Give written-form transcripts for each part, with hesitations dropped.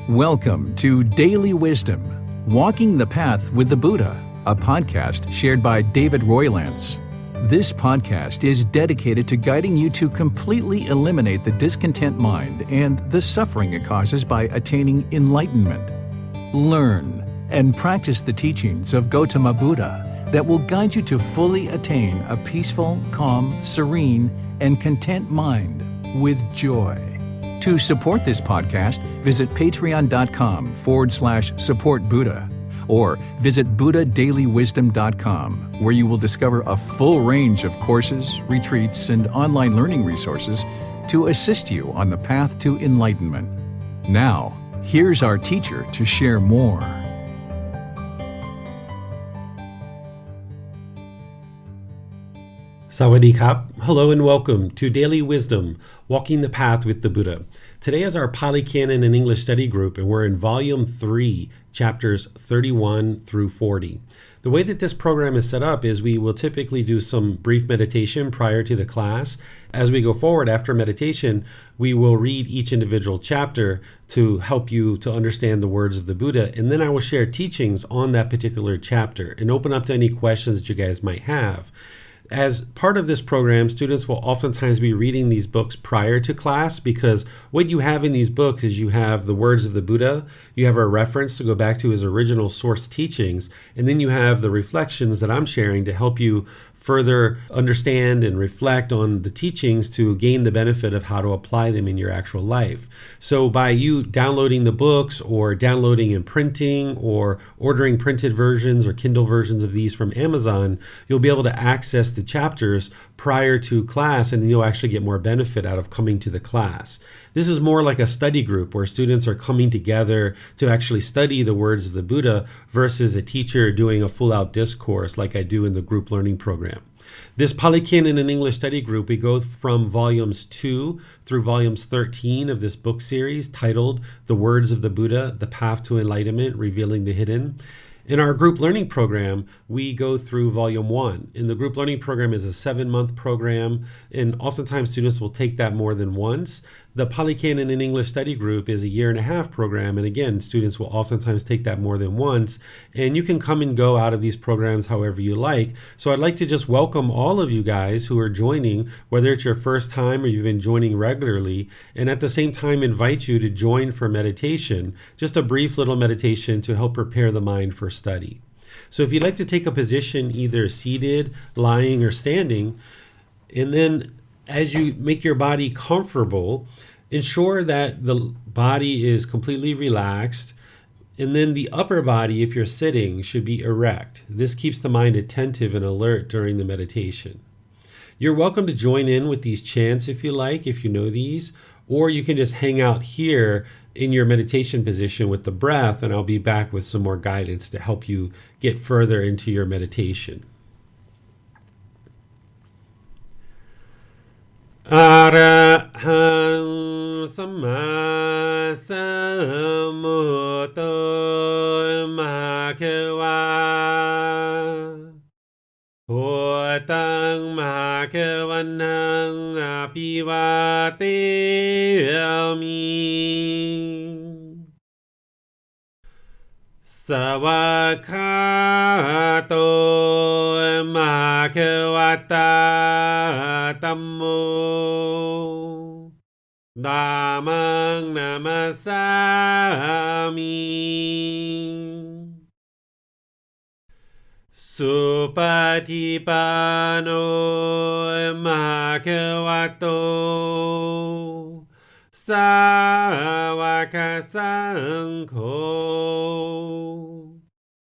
Welcome to Daily Wisdom, Walking the Path with the Buddha, a podcast shared by David Roylance. This podcast is dedicated to guiding you to completely eliminate the discontent mind and the suffering it causes by attaining enlightenment. Learn and practice the teachings of Gotama Buddha that will guide you to fully attain a peaceful, calm, serene, and content mind with joy. To support this podcast, visit patreon.com/support Buddha or visit buddhadailywisdom.com, where you will discover a full range of courses, retreats, and online learning resources to assist you on the path to enlightenment. Now, here's our teacher to share more. Sawadee Kap. Hello and welcome to Daily Wisdom, Walking the Path with the Buddha. Today is our Pali Canon and English study group, and we're in Volume 3, Chapters 31 through 40. The way that this program is set up is we will typically do some brief meditation prior to the class. As we go forward after meditation, we will read each individual chapter to help you to understand the words of the Buddha, and then I will share teachings on that particular chapter and open up to any questions that you guys might have. As part of this program, students will oftentimes be reading these books prior to class, because what you have in these books is you have the words of the Buddha, you have a reference to go back to his original source teachings, and then you have the reflections that I'm sharing to help you further understand and reflect on the teachings to gain the benefit of how to apply them in your actual life. So by you downloading the books or downloading and printing or ordering printed versions or Kindle versions of these from Amazon, you'll be able to access the chapters prior to class, and you'll actually get more benefit out of coming to the class. This is more like a study group where students are coming together to actually study the words of the Buddha versus a teacher doing a full-out discourse like I do in the group learning program. This Pali Canon and English study group, we go from volumes 2 through volumes 13 of this book series titled The Words of the Buddha, The Path to Enlightenment, Revealing the Hidden. In our group learning program, we go through volume 1. And the group learning program is a 7-month program, and oftentimes students will take that more than once. The Pali Canon and English study group is a 1.5-year program, and again, students will oftentimes take that more than once, and you can come and go out of these programs however you like. So I'd like to just welcome all of you guys who are joining, whether it's your first time or you've been joining regularly, and at the same time invite you to join for meditation, just a brief little meditation to help prepare the mind for study. So if you'd like to take a position either seated, lying, or standing, and then as you make your body comfortable, ensure that the body is completely relaxed, and then the upper body, if you're sitting, should be erect. This keeps the mind attentive and alert during the meditation. You're welcome to join in with these chants if you like, if you know these, or you can just hang out here in your meditation position with the breath, and I'll be back with some more guidance to help you get further into your meditation. Arahang Samma Sambuddho Bhagava Bhutang Bhagavanang Abhivateyami Savakato Bhagavata Dhammo Dhammang Namasami Supatipano Bhagavato Sāvaka Saṅkho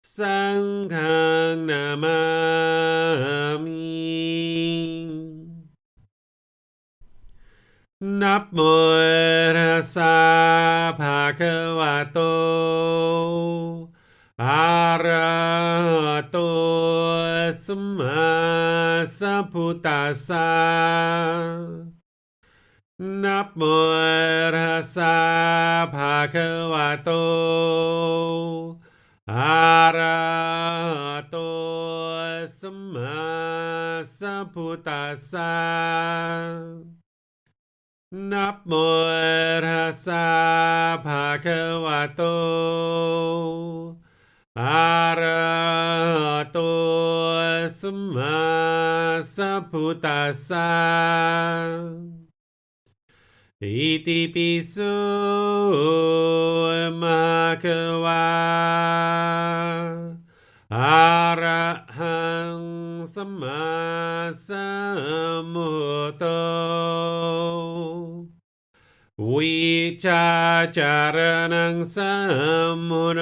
Saṅghang Namami Namo Tassa Bhagavato Arahato Samma Sambuddhassa Namo Tassa Bhagavato Arahato Samma Sambuddhassa นะโมตัสสะภะคะวะโตอะระหะโตสัมมาสัพพุทธัสสะอิติปิโสมะคะวะอะระหังสัมมาสัมพุทโธวิชาจารณังสัมมุโน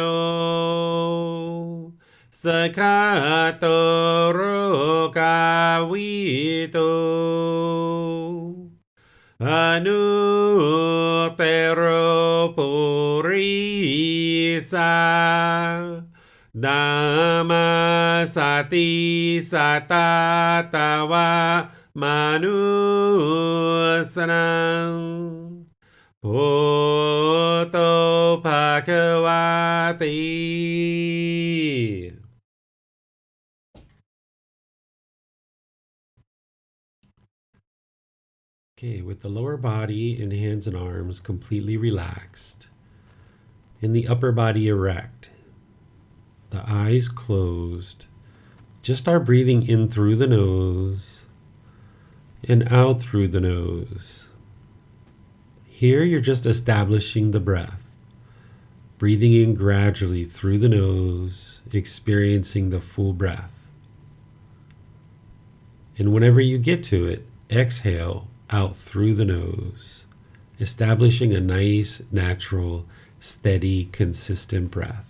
สกขาโตโรกาวิโตอนุเตโรปุริสาดามาสติสัตตาตาวะมนุสนังพุทโธภะคะวาติ Okay, with the lower body and hands and arms completely relaxed, and the upper body erect, the eyes closed, just start breathing in through the nose and out through the nose. Here you're just establishing the breath, breathing in gradually through the nose, experiencing the full breath. And whenever you get to it, exhale out through the nose, establishing a nice, natural, steady, consistent breath.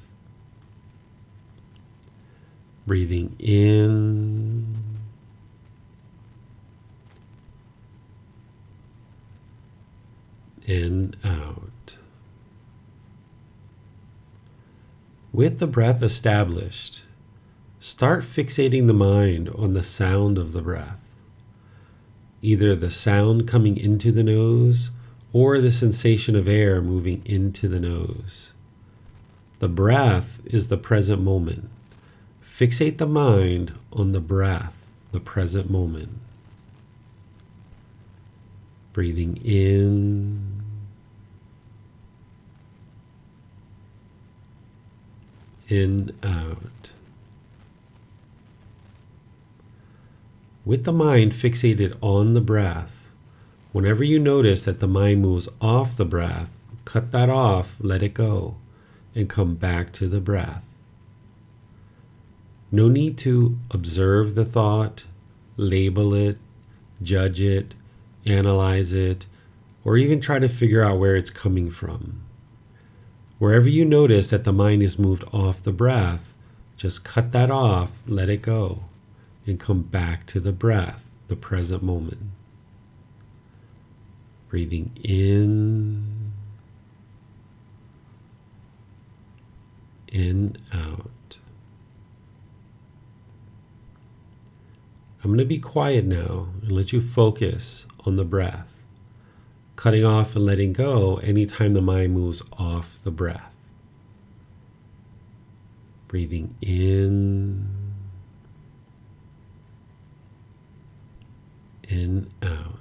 Breathing in and out. With the breath established, start fixating the mind on the sound of the breath, either the sound coming into the nose or the sensation of air moving into the nose. The breath is the present moment. Fixate the mind on the breath, the present moment. Breathing in and out. With the mind fixated on the breath, whenever you notice that the mind moves off the breath, cut that off, let it go, and come back to the breath. No need to observe the thought, label it, judge it, analyze it, or even try to figure out where it's coming from. Wherever you notice that the mind is moved off the breath, just cut that off, let it go, and come back to the breath, the present moment. Breathing in and out. I'm going to be quiet now and let you focus on the breath, cutting off and letting go anytime the mind moves off the breath. Breathing in and out.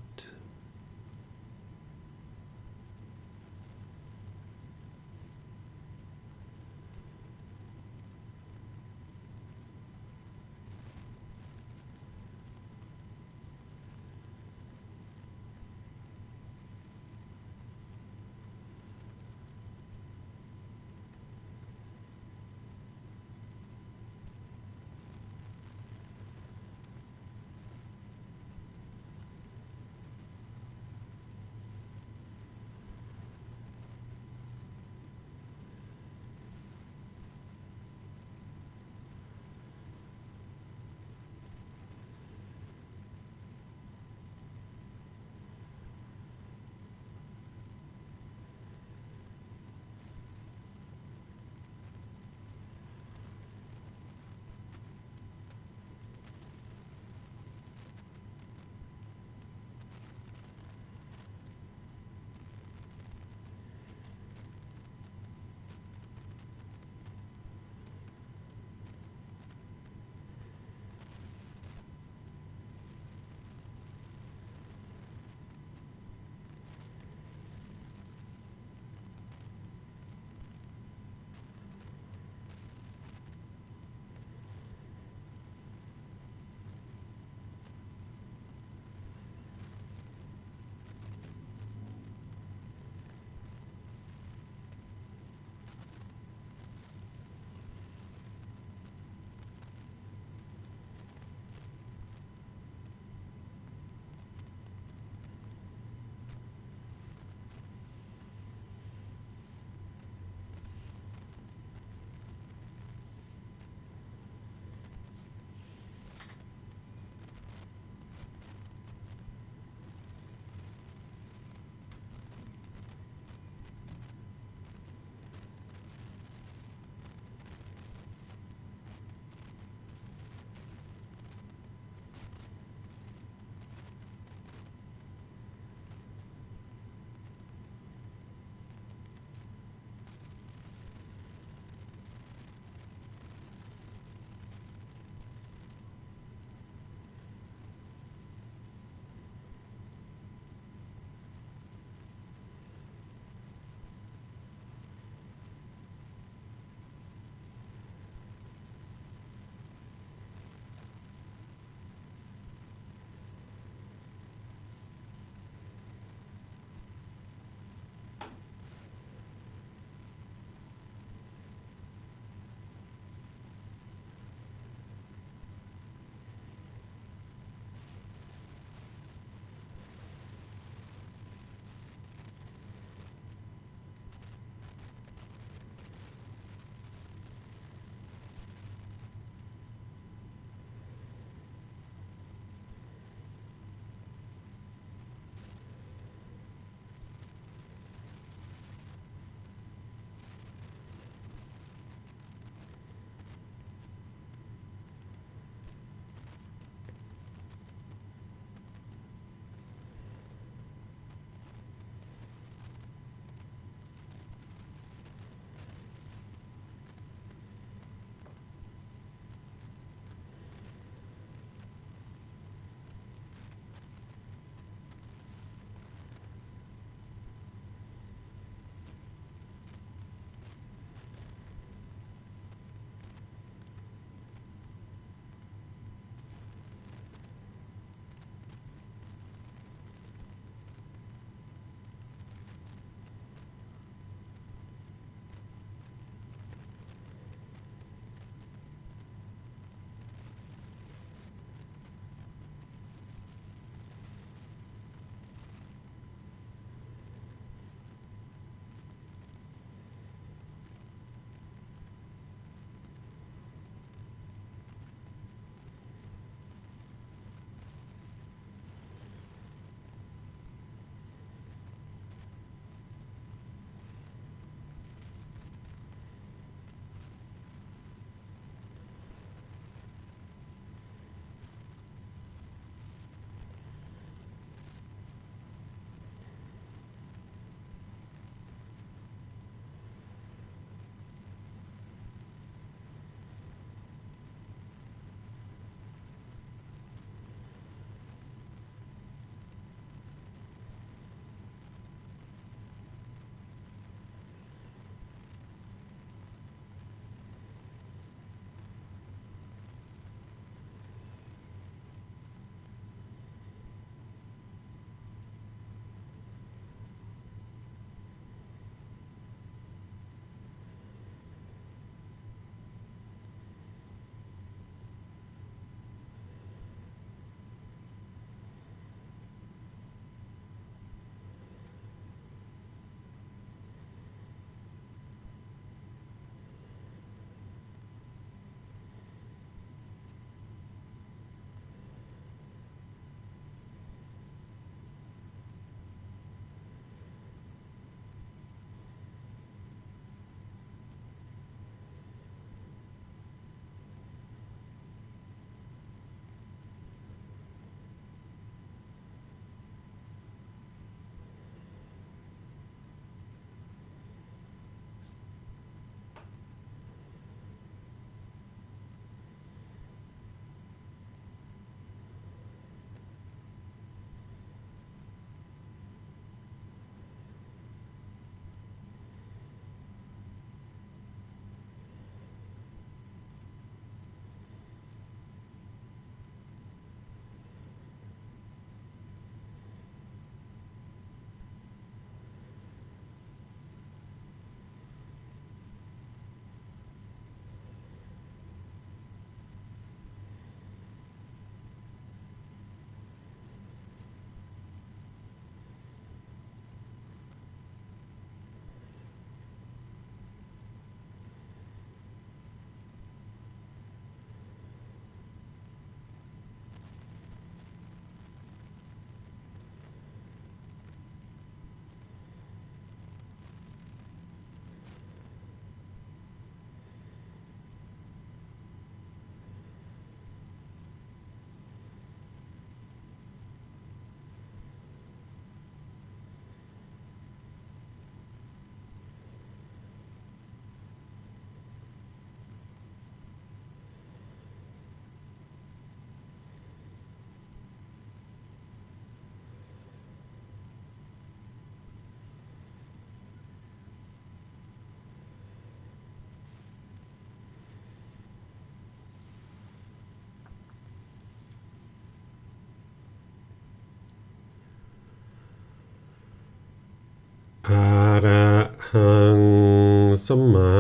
สัมมา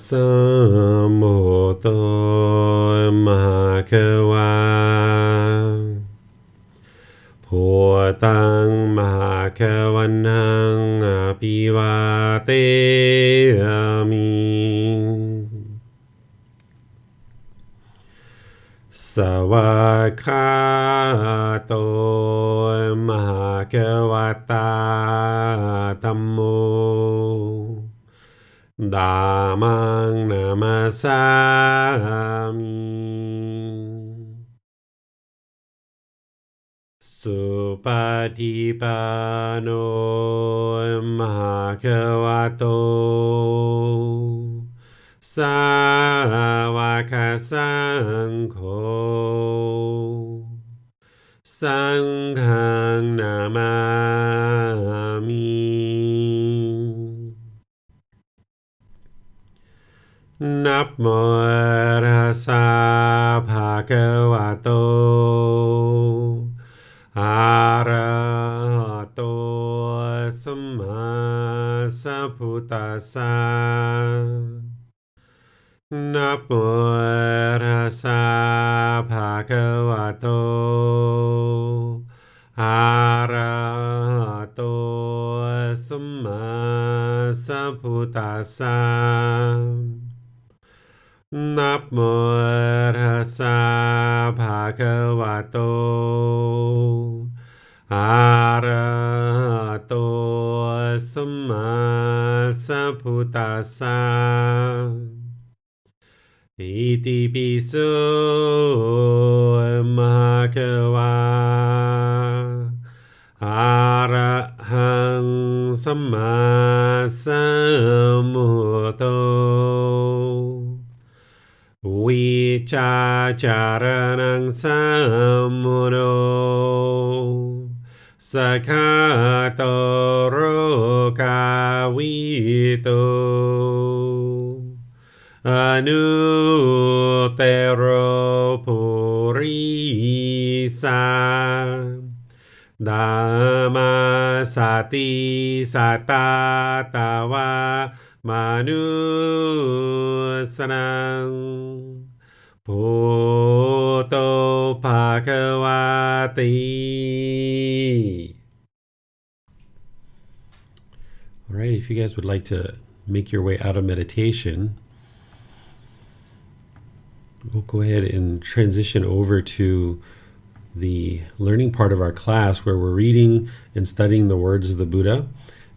สัมพุทโธมหาควาพุทธังมหาควันนังอภิวาเทมิสวากขาโตมหาควตาธัมโมธัมมังนามัสสามิสุปฏิปันโนมหาควโตสาวกสังโฆสังฆังนามามินะโมตัสสะภะคะวะโตอะระหะโตสัมมาสัมพุทธัสสะนะโมตัสสะภะคะวะโตอะระหะโตสัมมาสัมพุทธัสสะนะโมตัสสะภะคะวะโตอะระหะโตสัมมาสัมพุทธัสสะอิติปิโสมหะควาอะระหังสัมมาสัมพุทโธวิชาจารณังสัมมุโนสกขาโตโรกาวิโตอนุเตโรปุริสาธัมมาสติสัตตาตาวามนุสนังพุทโธภควาติ All right, if you guys would like to make your way out of meditation, we'll go ahead and transition over to the learning part of our class where we're reading and studying the words of the Buddha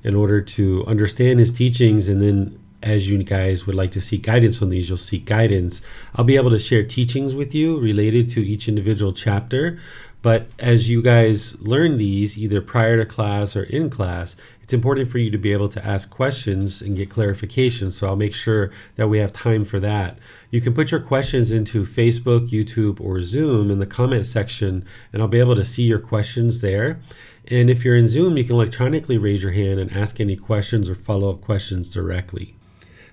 in order to understand his teachings. And then as you guys would like to seek guidance on these, you'll seek guidance. I'll be able to share teachings with you related to each individual chapter. But as you guys learn these, either prior to class or in class, it's important for you to be able to ask questions and get clarification. So I'll make sure that we have time for that. You can put your questions into Facebook, YouTube, or Zoom in the comment section, and I'll be able to see your questions there. And if you're in Zoom, you can electronically raise your hand and ask any questions or follow-up questions directly.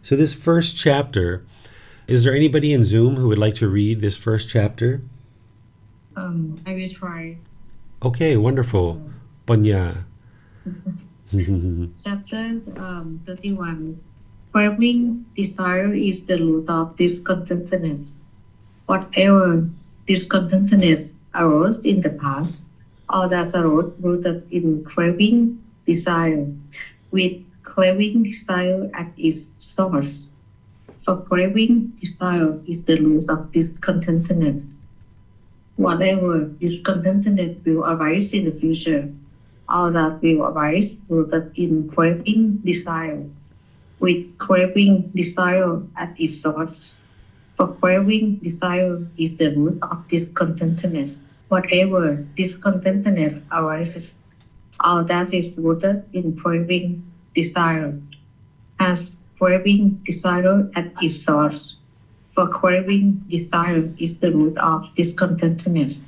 So this first chapter, is there anybody in Zoom who would like to read this first chapter? I will try. Okay, wonderful. Panya. Chapter 31. Craving desire is the root of discontentedness. Whatever discontentedness arose in the past, or that arose rooted in craving desire, with craving desire at its source. For craving desire is the root of discontentedness. Whatever discontentedness will arise in the future, all that will arise rooted in craving desire, with craving desire at its source. For craving desire is the root of discontentedness. Whatever discontentedness arises, all that is rooted in craving desire, has craving desire at its source. For craving desire is the root of discontentedness.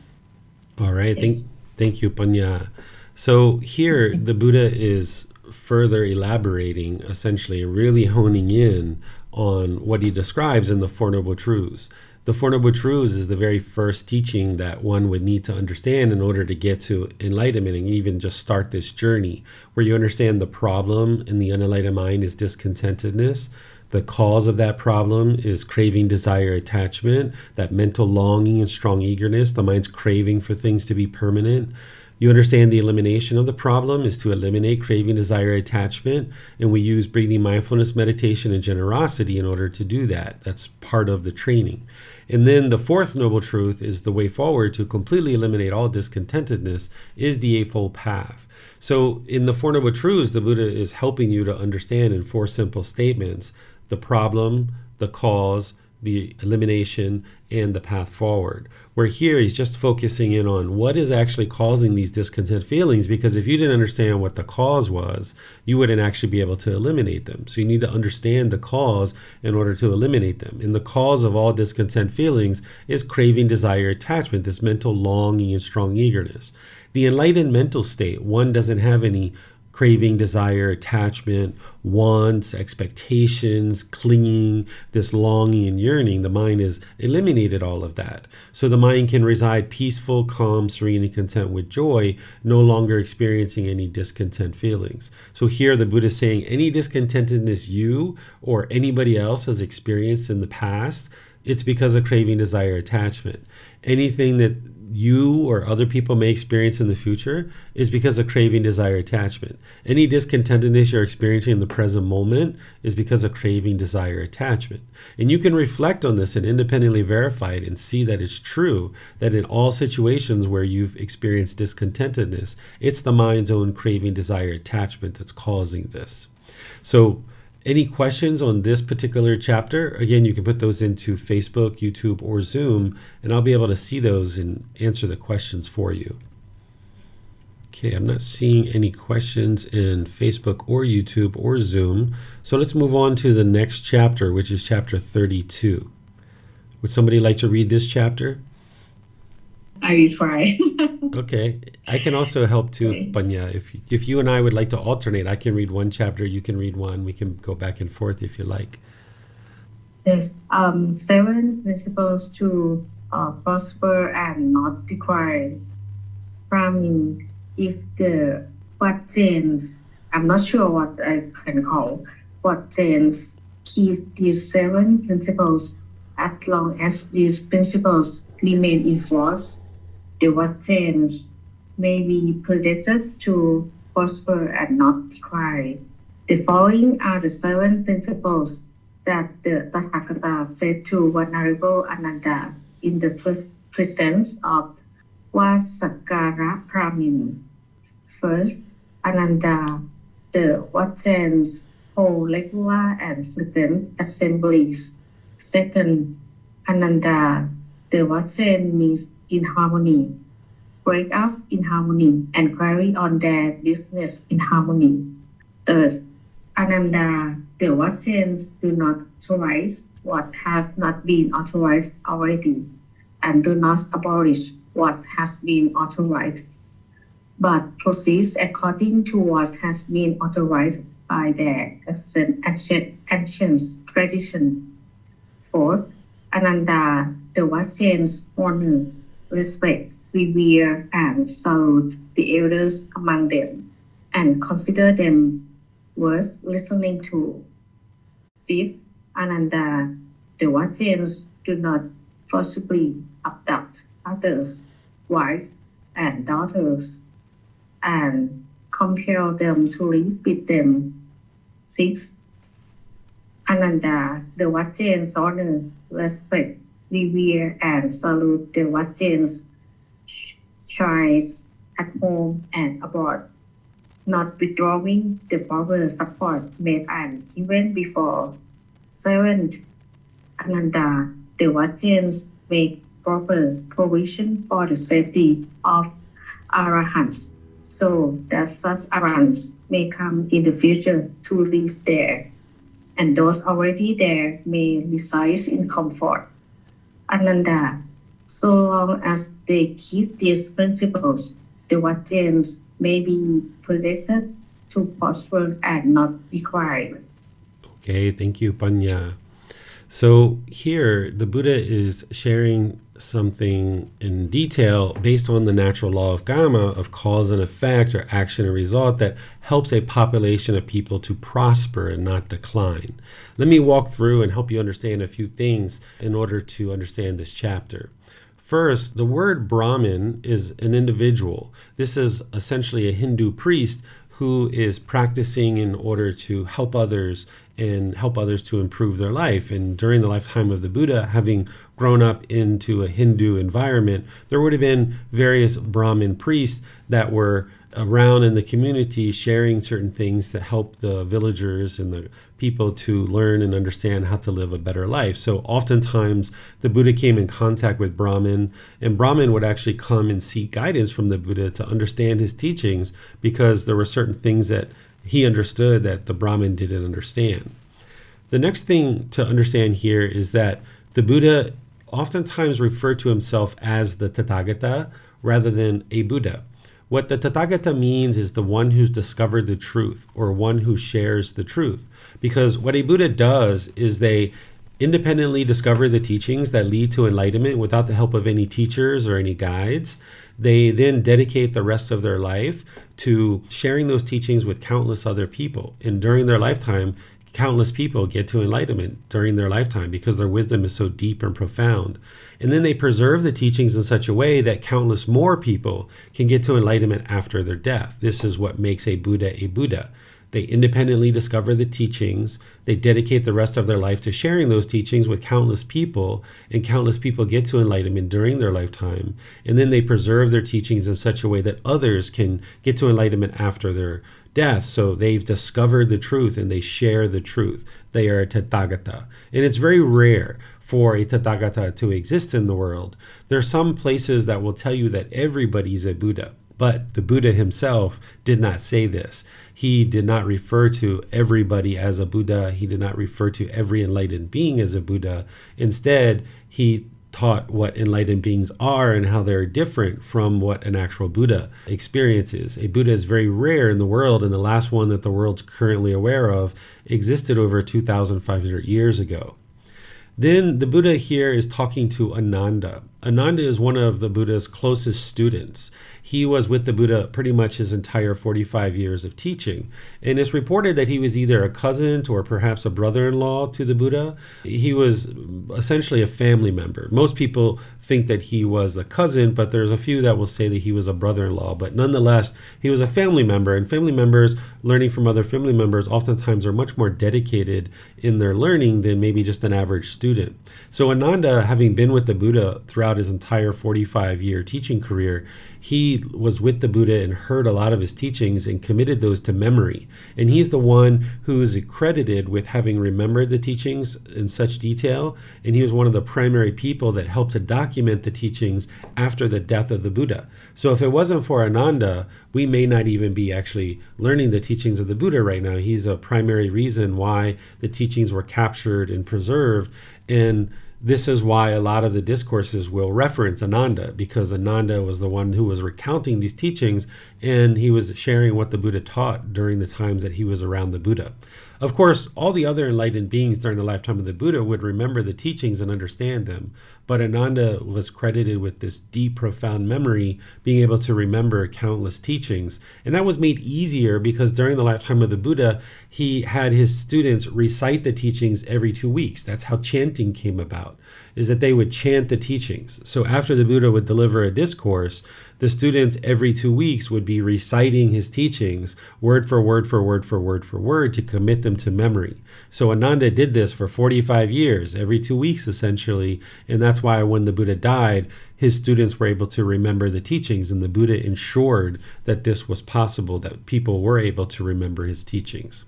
All right. Yes. Thank you, Panya. So here the Buddha is further elaborating, essentially really honing in on what he describes in the Four Noble Truths. The Four Noble Truths is the very first teaching that one would need to understand in order to get to enlightenment and even just start this journey, where you understand the problem in the unenlightened mind is discontentedness. The cause of that problem is craving, desire, attachment, that mental longing and strong eagerness, the mind's craving for things to be permanent. You understand the elimination of the problem is to eliminate craving, desire, attachment, and we use breathing, mindfulness, meditation, and generosity in order to do that. That's part of the training. And then the fourth noble truth is the way forward to completely eliminate all discontentedness is the Eightfold Path. So in the Four Noble Truths, the Buddha is helping you to understand in four simple statements the problem, the cause, the elimination, and the path forward. Where here he's just focusing in on what is actually causing these discontent feelings, because if you didn't understand what the cause was, you wouldn't actually be able to eliminate them. So you need to understand the cause in order to eliminate them. And the cause of all discontent feelings is craving, desire, attachment, this mental longing and strong eagerness. The enlightened mental state, one doesn't have any craving, desire, attachment, wants, expectations, clinging, this longing and yearning. The mind has eliminated all of that. So the mind can reside peaceful, calm, serene, and content with joy, no longer experiencing any discontent feelings. So here the Buddha is saying any discontentedness you or anybody else has experienced in the past, it's because of craving, desire, attachment. Anything that you or other people may experience in the future is because of craving, desire, attachment. Any discontentedness you're experiencing in the present moment is because of craving, desire, attachment. And you can reflect on this and independently verify it and see that it's true, that in all situations where you've experienced discontentedness, it's the mind's own craving, desire, attachment that's causing this. So any questions on this particular chapter, again, you can put those into Facebook, YouTube, or Zoom, and I'll be able to see those and answer the questions for you. Okay, I'm not seeing any questions in Facebook or YouTube or Zoom. So let's move on to the next chapter, which is chapter 32. Would somebody like to read this chapter? I will try. Okay. I can also help too, Okay. Panya. If you and I would like to alternate, I can read one chapter, you can read one. We can go back and forth if you like. Yes. 7 principles to prosper and not decline. Brahmin, if the what change, I'm not sure what I can call, what change keep these 7 principles as long as these principles remain in force. The what change may be predicted to prosper and not decline. The following are the 7 principles that the Tathagata said to Venerable Ananda in the presence of Vasakara Brahmin. First, Ananda, the Vajrayans hold regular and frequent assemblies. Second, Ananda, the Vajrayans meet in harmony, break up in harmony, and carry on their business in harmony. Third, Ananda, the Vajrayans do not authorize what has not been authorized already, and do not abolish what has been authorized, but proceeds according to what has been authorized by their ancient tradition. Fourth, Ananda, the Vajrayans honor, respect, revere, and salute the elders among them, and consider them worth listening to. Fifth, Ananda, the Vajrayans do not forcibly abduct others, wives, and daughters, and compel them to live with them. Sixth, Ananda, the Vajrayans honor, respect, revere, and salute the Vajrayans' choice at home and abroad, not withdrawing the proper support made and given before. Seventh, Ananda, the Vajrayans make proper provision for the safety of arahants, so that such arahants may come in the future to live there, and those already there may reside in comfort. Ananda, so long as they keep these principles, the Vajrayans may be predicted to prosper and not decline. Okay, thank you, Panya. So here, the Buddha is sharing something in detail based on the natural law of Gama, of cause and effect, or action and result, that helps a population of people to prosper and not decline. Let me walk through and help you understand a few things in order to understand this chapter. First, the word Brahmin is an individual. This is essentially a Hindu priest who is practicing in order to help others and help others to improve their life. And during the lifetime of the Buddha, having grown up into a Hindu environment, there would have been various Brahmin priests that were around in the community sharing certain things to help the villagers and the people to learn and understand how to live a better life. So oftentimes the Buddha came in contact with Brahmin, and Brahmin would actually come and seek guidance from the Buddha to understand his teachings, because there were certain things that he understood that the Brahmin didn't understand. The next thing to understand here is that the Buddha oftentimes referred to himself as the Tathagata rather than a Buddha. What the Tathagata means is the one who's discovered the truth, or one who shares the truth. Because what a Buddha does is they independently discover the teachings that lead to enlightenment without the help of any teachers or any guides. They then dedicate the rest of their life to sharing those teachings with countless other people. And during their lifetime, countless people get to enlightenment during their lifetime because their wisdom is so deep and profound. And then they preserve the teachings in such a way that countless more people can get to enlightenment after their death. This is what makes a Buddha a Buddha. They independently discover the teachings, they dedicate the rest of their life to sharing those teachings with countless people, and countless people get to enlightenment during their lifetime. And then they preserve their teachings in such a way that others can get to enlightenment after their death. So they've discovered the truth and they share the truth. They are a Tathagata. And it's very rare for a Tathagata to exist in the world. There are some places that will tell you that everybody's a Buddha, but the Buddha himself did not say this. He did not refer to everybody as a Buddha. He did not refer to every enlightened being as a Buddha. Instead, he taught what enlightened beings are and how they're different from what an actual Buddha experiences. A Buddha is very rare in the world, and the last one that the world's currently aware of existed over 2,500 years ago. Then the Buddha here is talking to Ananda. Ananda is one of the Buddha's closest students. He was with the Buddha pretty much his entire 45 years of teaching. And it's reported that he was either a cousin or perhaps a brother-in-law to the Buddha. He was essentially a family member. Most people think that he was a cousin, but there's a few that will say that he was a brother-in-law. But nonetheless, he was a family member, and family members learning from other family members oftentimes are much more dedicated in their learning than maybe just an average student. So Ananda, having been with the Buddha throughout his entire 45-year teaching career, he was with the Buddha and heard a lot of his teachings and committed those to memory. And he's the one who is accredited with having remembered the teachings in such detail. And he was one of the primary people that helped to document the teachings after the death of the Buddha. So if it wasn't for Ananda, we may not even be actually learning the teachings of the Buddha right now. He's a primary reason why the teachings were captured and preserved. And this is why a lot of the discourses will reference Ananda, because Ananda was the one who was recounting these teachings, and he was sharing what the Buddha taught during the times that he was around the Buddha. Of course, all the other enlightened beings during the lifetime of the Buddha would remember the teachings and understand them, but Ananda was credited with this deep, profound memory, being able to remember countless teachings. And that was made easier because during the lifetime of the Buddha, he had his students recite the teachings every 2 weeks. That's how chanting came about, is that they would chant the teachings. So after the Buddha would deliver a discourse, the students every 2 weeks would be reciting his teachings word for word for word for word for word to commit them to memory. So Ananda did this for 45 years, every 2 weeks essentially, and that's why when the Buddha died, his students were able to remember the teachings, and the Buddha ensured that this was possible, that people were able to remember his teachings.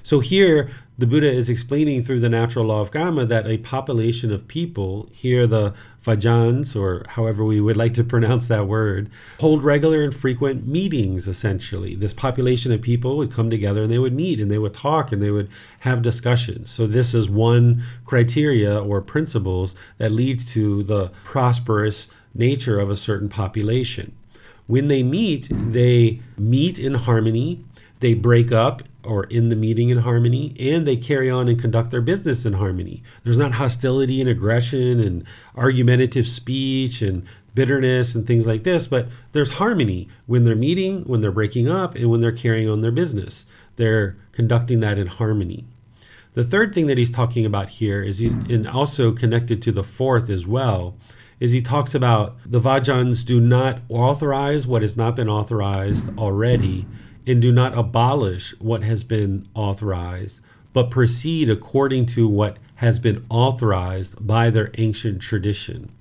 So here, the Buddha is explaining through the natural law of Gama that a population of people, here the Vajans, or however we would like to pronounce that word, hold regular and frequent meetings, essentially. This population of people would come together and they would meet and they would talk and they would have discussions. So this is one criteria or principles that leads to the prosperous nature of a certain population. When they meet in harmony. They break up or in the meeting in harmony, and they carry on and conduct their business in harmony. There's not hostility and aggression and argumentative speech and bitterness and things like this, but there's harmony when they're meeting, when they're breaking up, and when they're carrying on their business. They're conducting that in harmony. The third thing that he's talking about here is, and also connected to the fourth as well, is he talks about the Vajjans do not authorize what has not been authorized already, and do not abolish what has been authorized, but proceed according to what has been authorized by their ancient tradition.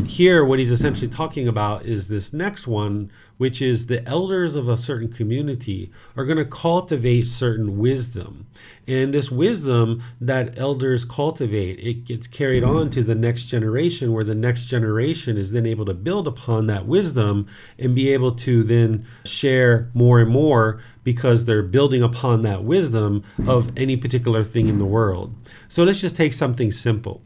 Here, what he's essentially talking about is this next one, which is the elders of a certain community are going to cultivate certain wisdom. And this wisdom that elders cultivate, it gets carried on to the next generation, where the next generation is then able to build upon that wisdom and be able to then share more and more, because they're building upon that wisdom of any particular thing in the world. So let's just take something simple.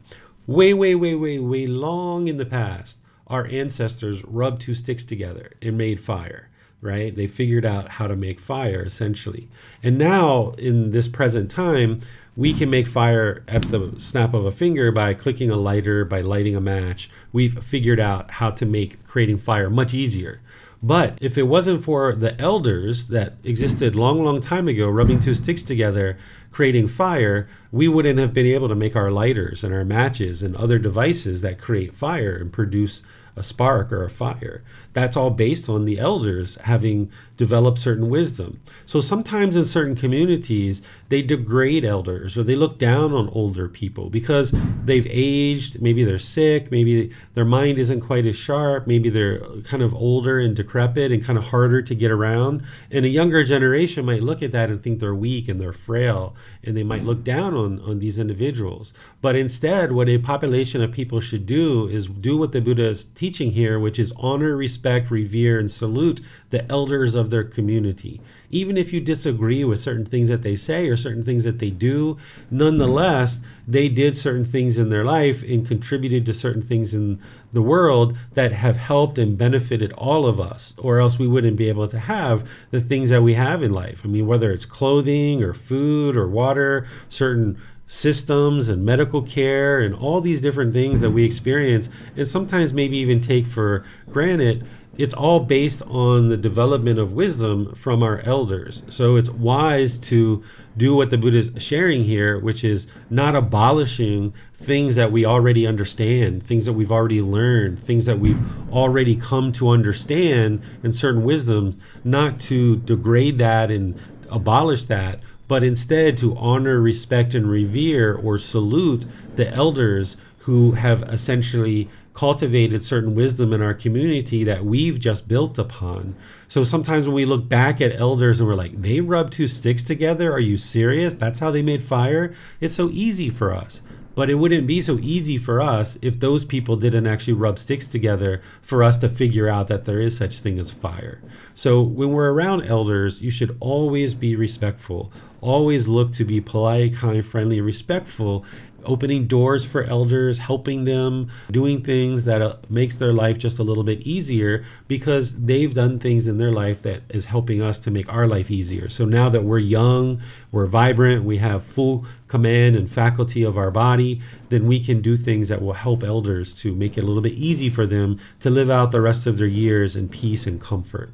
Way long in the past, our ancestors rubbed two sticks together and made fire, right? They figured out how to make fire, essentially. And now, in this present time, we can make fire at the snap of a finger by clicking a lighter, by lighting a match. We've figured out how to make creating fire much easier. But if it wasn't for the elders that existed long time ago, rubbing two sticks together, creating fire, we wouldn't have been able to make our lighters and our matches and other devices that create fire and produce a spark or a fire. That's all based on the elders having developed certain wisdom. So sometimes in certain communities, they degrade elders, or they look down on older people because they've aged, maybe they're sick, maybe their mind isn't quite as sharp, maybe they're kind of older and decrepit and kind of harder to get around. And a younger generation might look at that and think they're weak and they're frail, and they might look down on these individuals. But instead, what a population of people should do is do what the Buddha is teaching here, which is honor, respect, revere, and salute the elders of their community. Even if you disagree with certain things that they say or certain things that they do, nonetheless, they did certain things in their life and contributed to certain things in the world that have helped and benefited all of us, or else we wouldn't be able to have the things that we have in life. I mean, whether it's clothing or food or water, certain systems and medical care and all these different things that we experience and sometimes maybe even take for granted, it's all based on the development of wisdom from our elders. So it's wise to do what the Buddha is sharing here, which is not abolishing things that we already understand, things that we've already learned, things that we've already come to understand in certain wisdom, not to degrade that and abolish that, but instead to honor, respect, and revere or salute the elders who have essentially cultivated certain wisdom in our community that we've just built upon. So sometimes when we look back at elders and we're like, they rubbed two sticks together? Are you serious? That's how they made fire? It's so easy for us. But it wouldn't be so easy for us if those people didn't actually rub sticks together for us to figure out that there is such thing as fire. So when we're around elders, you should always be respectful. Always look to be polite, kind, friendly, and respectful, opening doors for elders, helping them, doing things that makes their life just a little bit easier because they've done things in their life that is helping us to make our life easier. So now that we're young, we're vibrant, we have full command and faculty of our body, then we can do things that will help elders to make it a little bit easy for them to live out the rest of their years in peace and comfort.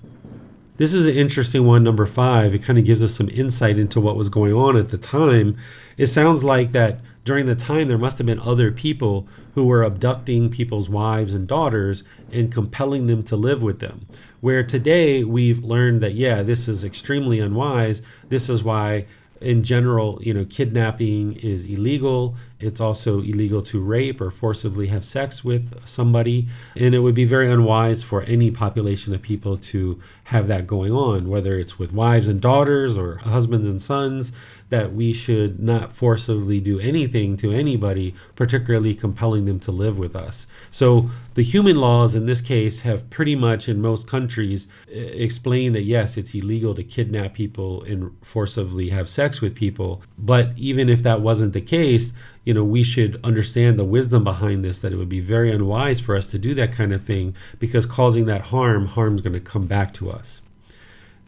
This is an interesting one, number 5. It kind of gives us some insight into what was going on at the time. It sounds like that during the time there must have been other people who were abducting people's wives and daughters and compelling them to live with them. Where today we've learned that, yeah, this is extremely unwise. This is why in general, kidnapping is illegal. It's also illegal to rape or forcibly have sex with somebody. And it would be very unwise for any population of people to have that going on, whether it's with wives and daughters or husbands and sons, that we should not forcibly do anything to anybody, particularly compelling them to live with us. So the human laws in this case have pretty much in most countries explained that yes, it's illegal to kidnap people and forcibly have sex with people. But even if that wasn't the case, we should understand the wisdom behind this, that it would be very unwise for us to do that kind of thing because causing that harm's going to come back to us.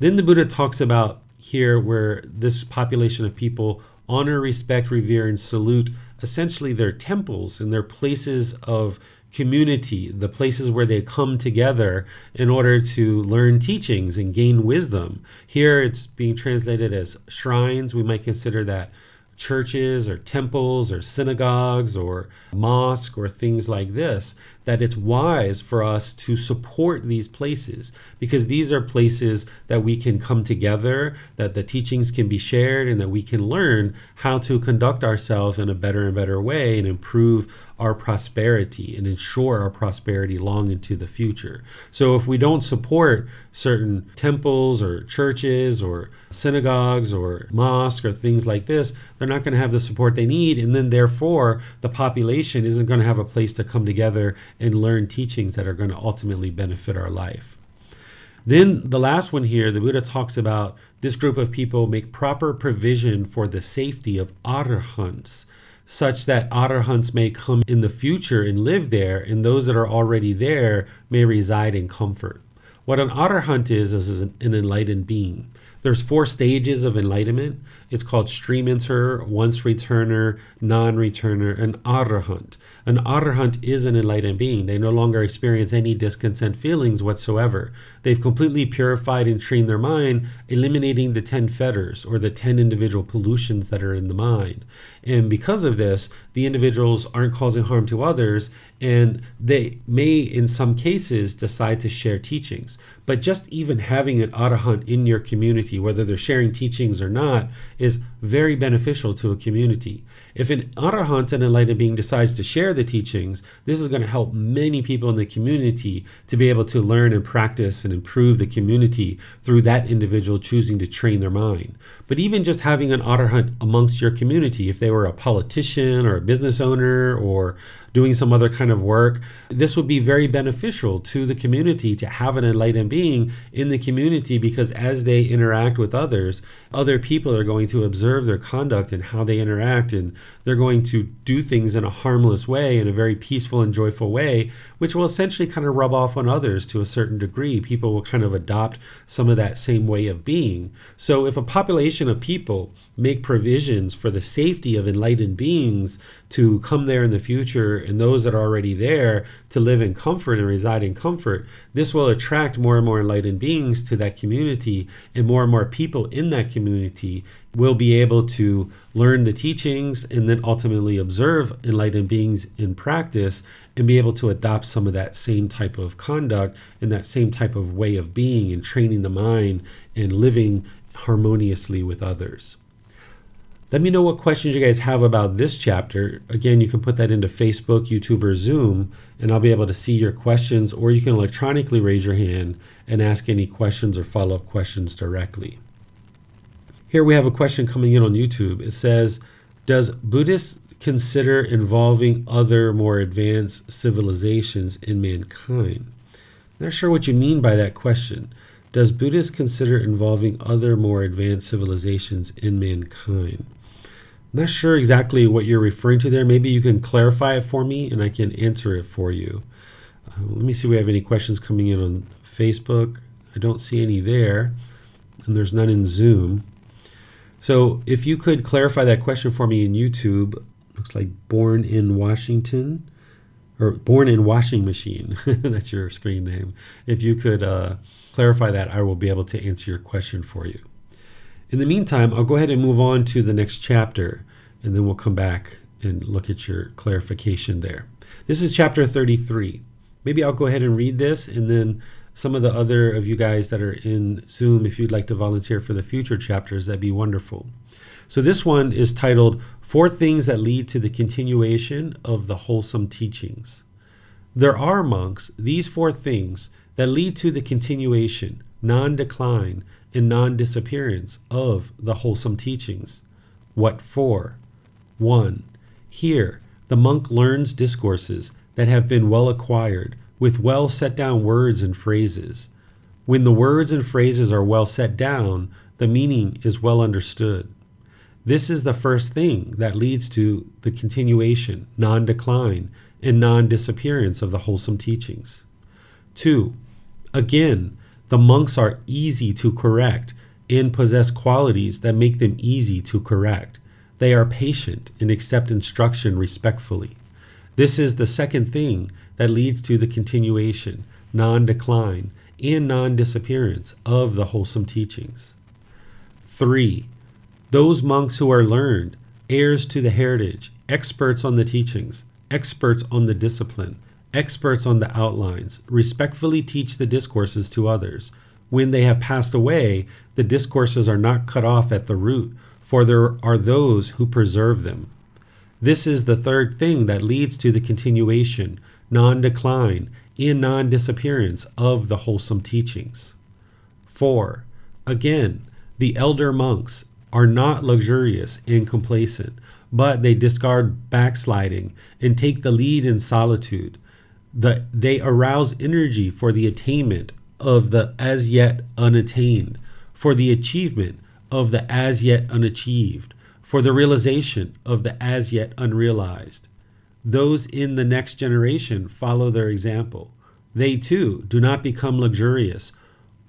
Then the Buddha talks about here where this population of people honor, respect, revere, and salute essentially their temples and their places of community, the places where they come together in order to learn teachings and gain wisdom. Here it's being translated as shrines. We might consider that churches or temples or synagogues or mosque or things like this, that it's wise for us to support these places because these are places that we can come together, that the teachings can be shared, and that we can learn how to conduct ourselves in a better and better way and improve our prosperity and ensure our prosperity long into the future. So if we don't support certain temples or churches or synagogues or mosques or things like this, they're not going to have the support they need, and then therefore the population isn't going to have a place to come together and learn teachings that are going to ultimately benefit our life. Then the last one here, the Buddha talks about this group of people make proper provision for the safety of arahants, such that arahants may come in the future and live there, and those that are already there may reside in comfort. What an arahant is an enlightened being. There's 4 stages of enlightenment. It's called stream enter, once returner, non-returner, and arahant. An arahant is an enlightened being. They no longer experience any discontent feelings whatsoever. They've completely purified and trained their mind, eliminating the 10 fetters or the 10 individual pollutions that are in the mind. And because of this, the individuals aren't causing harm to others, and they may, in some cases, decide to share teachings. But just even having an arahant in your community, whether they're sharing teachings or not, is very beneficial to a community. If an arahant, an enlightened being, decides to share the teachings, this is going to help many people in the community to be able to learn and practice and improve the community through that individual choosing to train their mind. But even just having an arahant amongst your community, if they were a politician or a business owner or doing some other kind of work, this would be very beneficial to the community to have an enlightened being in the community, because as they interact with others, other people are going to observe their conduct and how they interact, and they're going to do things in a harmless way, in a very peaceful and joyful way, which will essentially kind of rub off on others to a certain degree. People will kind of adopt some of that same way of being. So if a population of people make provisions for the safety of enlightened beings to come there in the future, and those that are already there to live in comfort and reside in comfort, this will attract more and more enlightened beings to that community, and more people in that community will be able to learn the teachings and then ultimately observe enlightened beings in practice and be able to adopt some of that same type of conduct and that same type of way of being and training the mind and living harmoniously with others. Let me know what questions you guys have about this chapter. Again, you can put that into Facebook, YouTube, or Zoom, and I'll be able to see your questions, or you can electronically raise your hand and ask any questions or follow-up questions directly. Here we have a question coming in on YouTube. It says, does Buddhists consider involving other more advanced civilizations in mankind? I'm not sure what you mean by that question. Does Buddhists consider involving other more advanced civilizations in mankind? I'm not sure exactly what you're referring to there. Maybe you can clarify it for me and I can answer it for you. Let me see if we have any questions coming in on Facebook. I don't see any there, and there's none in Zoom. So if you could clarify that question for me in YouTube. Looks like Born in Washington, or Born in Washing Machine. That's your screen name. If you could clarify that, I will be able to answer your question for you. In the meantime, I'll go ahead and move on to the next chapter, and then we'll come back and look at your clarification there. This is chapter 33. Maybe I'll go ahead and read this, and then some of the other of you guys that are in Zoom, if you'd like to volunteer for the future chapters, that'd be wonderful. So this one is titled 4 Things That Lead to the Continuation of the Wholesome Teachings. There are, monks, these 4 things that lead to the continuation, non-decline, and non-disappearance of the wholesome teachings. What for? 1. Here, the monk learns discourses that have been well acquired, with well set down words and phrases. When the words and phrases are well set down, the meaning is well understood. This is the first thing that leads to the continuation, non-decline, and non-disappearance of the wholesome teachings. 2. Again, the monks are easy to correct and possess qualities that make them easy to correct. They are patient and accept instruction respectfully. This is the second thing that leads to the continuation, non-decline, and non-disappearance of the wholesome teachings. 3. Those monks who are learned, heirs to the heritage, experts on the teachings, experts on the discipline, experts on the outlines, respectfully teach the discourses to others. When they have passed away, the discourses are not cut off at the root, for there are those who preserve them. This is the third thing that leads to the continuation, non-decline, and non-disappearance of the wholesome teachings. 4. Again, the elder monks are not luxurious and complacent, but they discard backsliding and take the lead in solitude. They arouse energy for the attainment of the as yet unattained, for the achievement of the as yet unachieved, for the realization of the as yet unrealized. Those in the next generation follow their example. They too do not become luxurious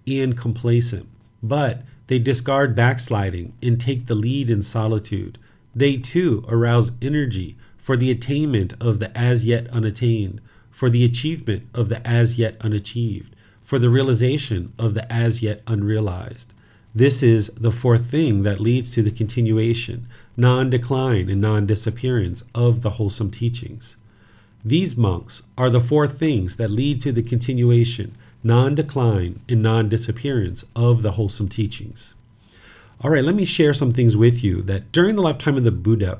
and complacent, but they discard backsliding and take the lead in solitude. They too arouse energy for the attainment of the as yet unattained, for the achievement of the as yet unachieved, for the realization of the as yet unrealized. This is the fourth thing that leads to the continuation, non-decline, and non-disappearance of the wholesome teachings. These monks are the four things that lead to the continuation, non-decline, and non-disappearance of the wholesome teachings. All right, let me share some things with you that during the lifetime of the Buddha,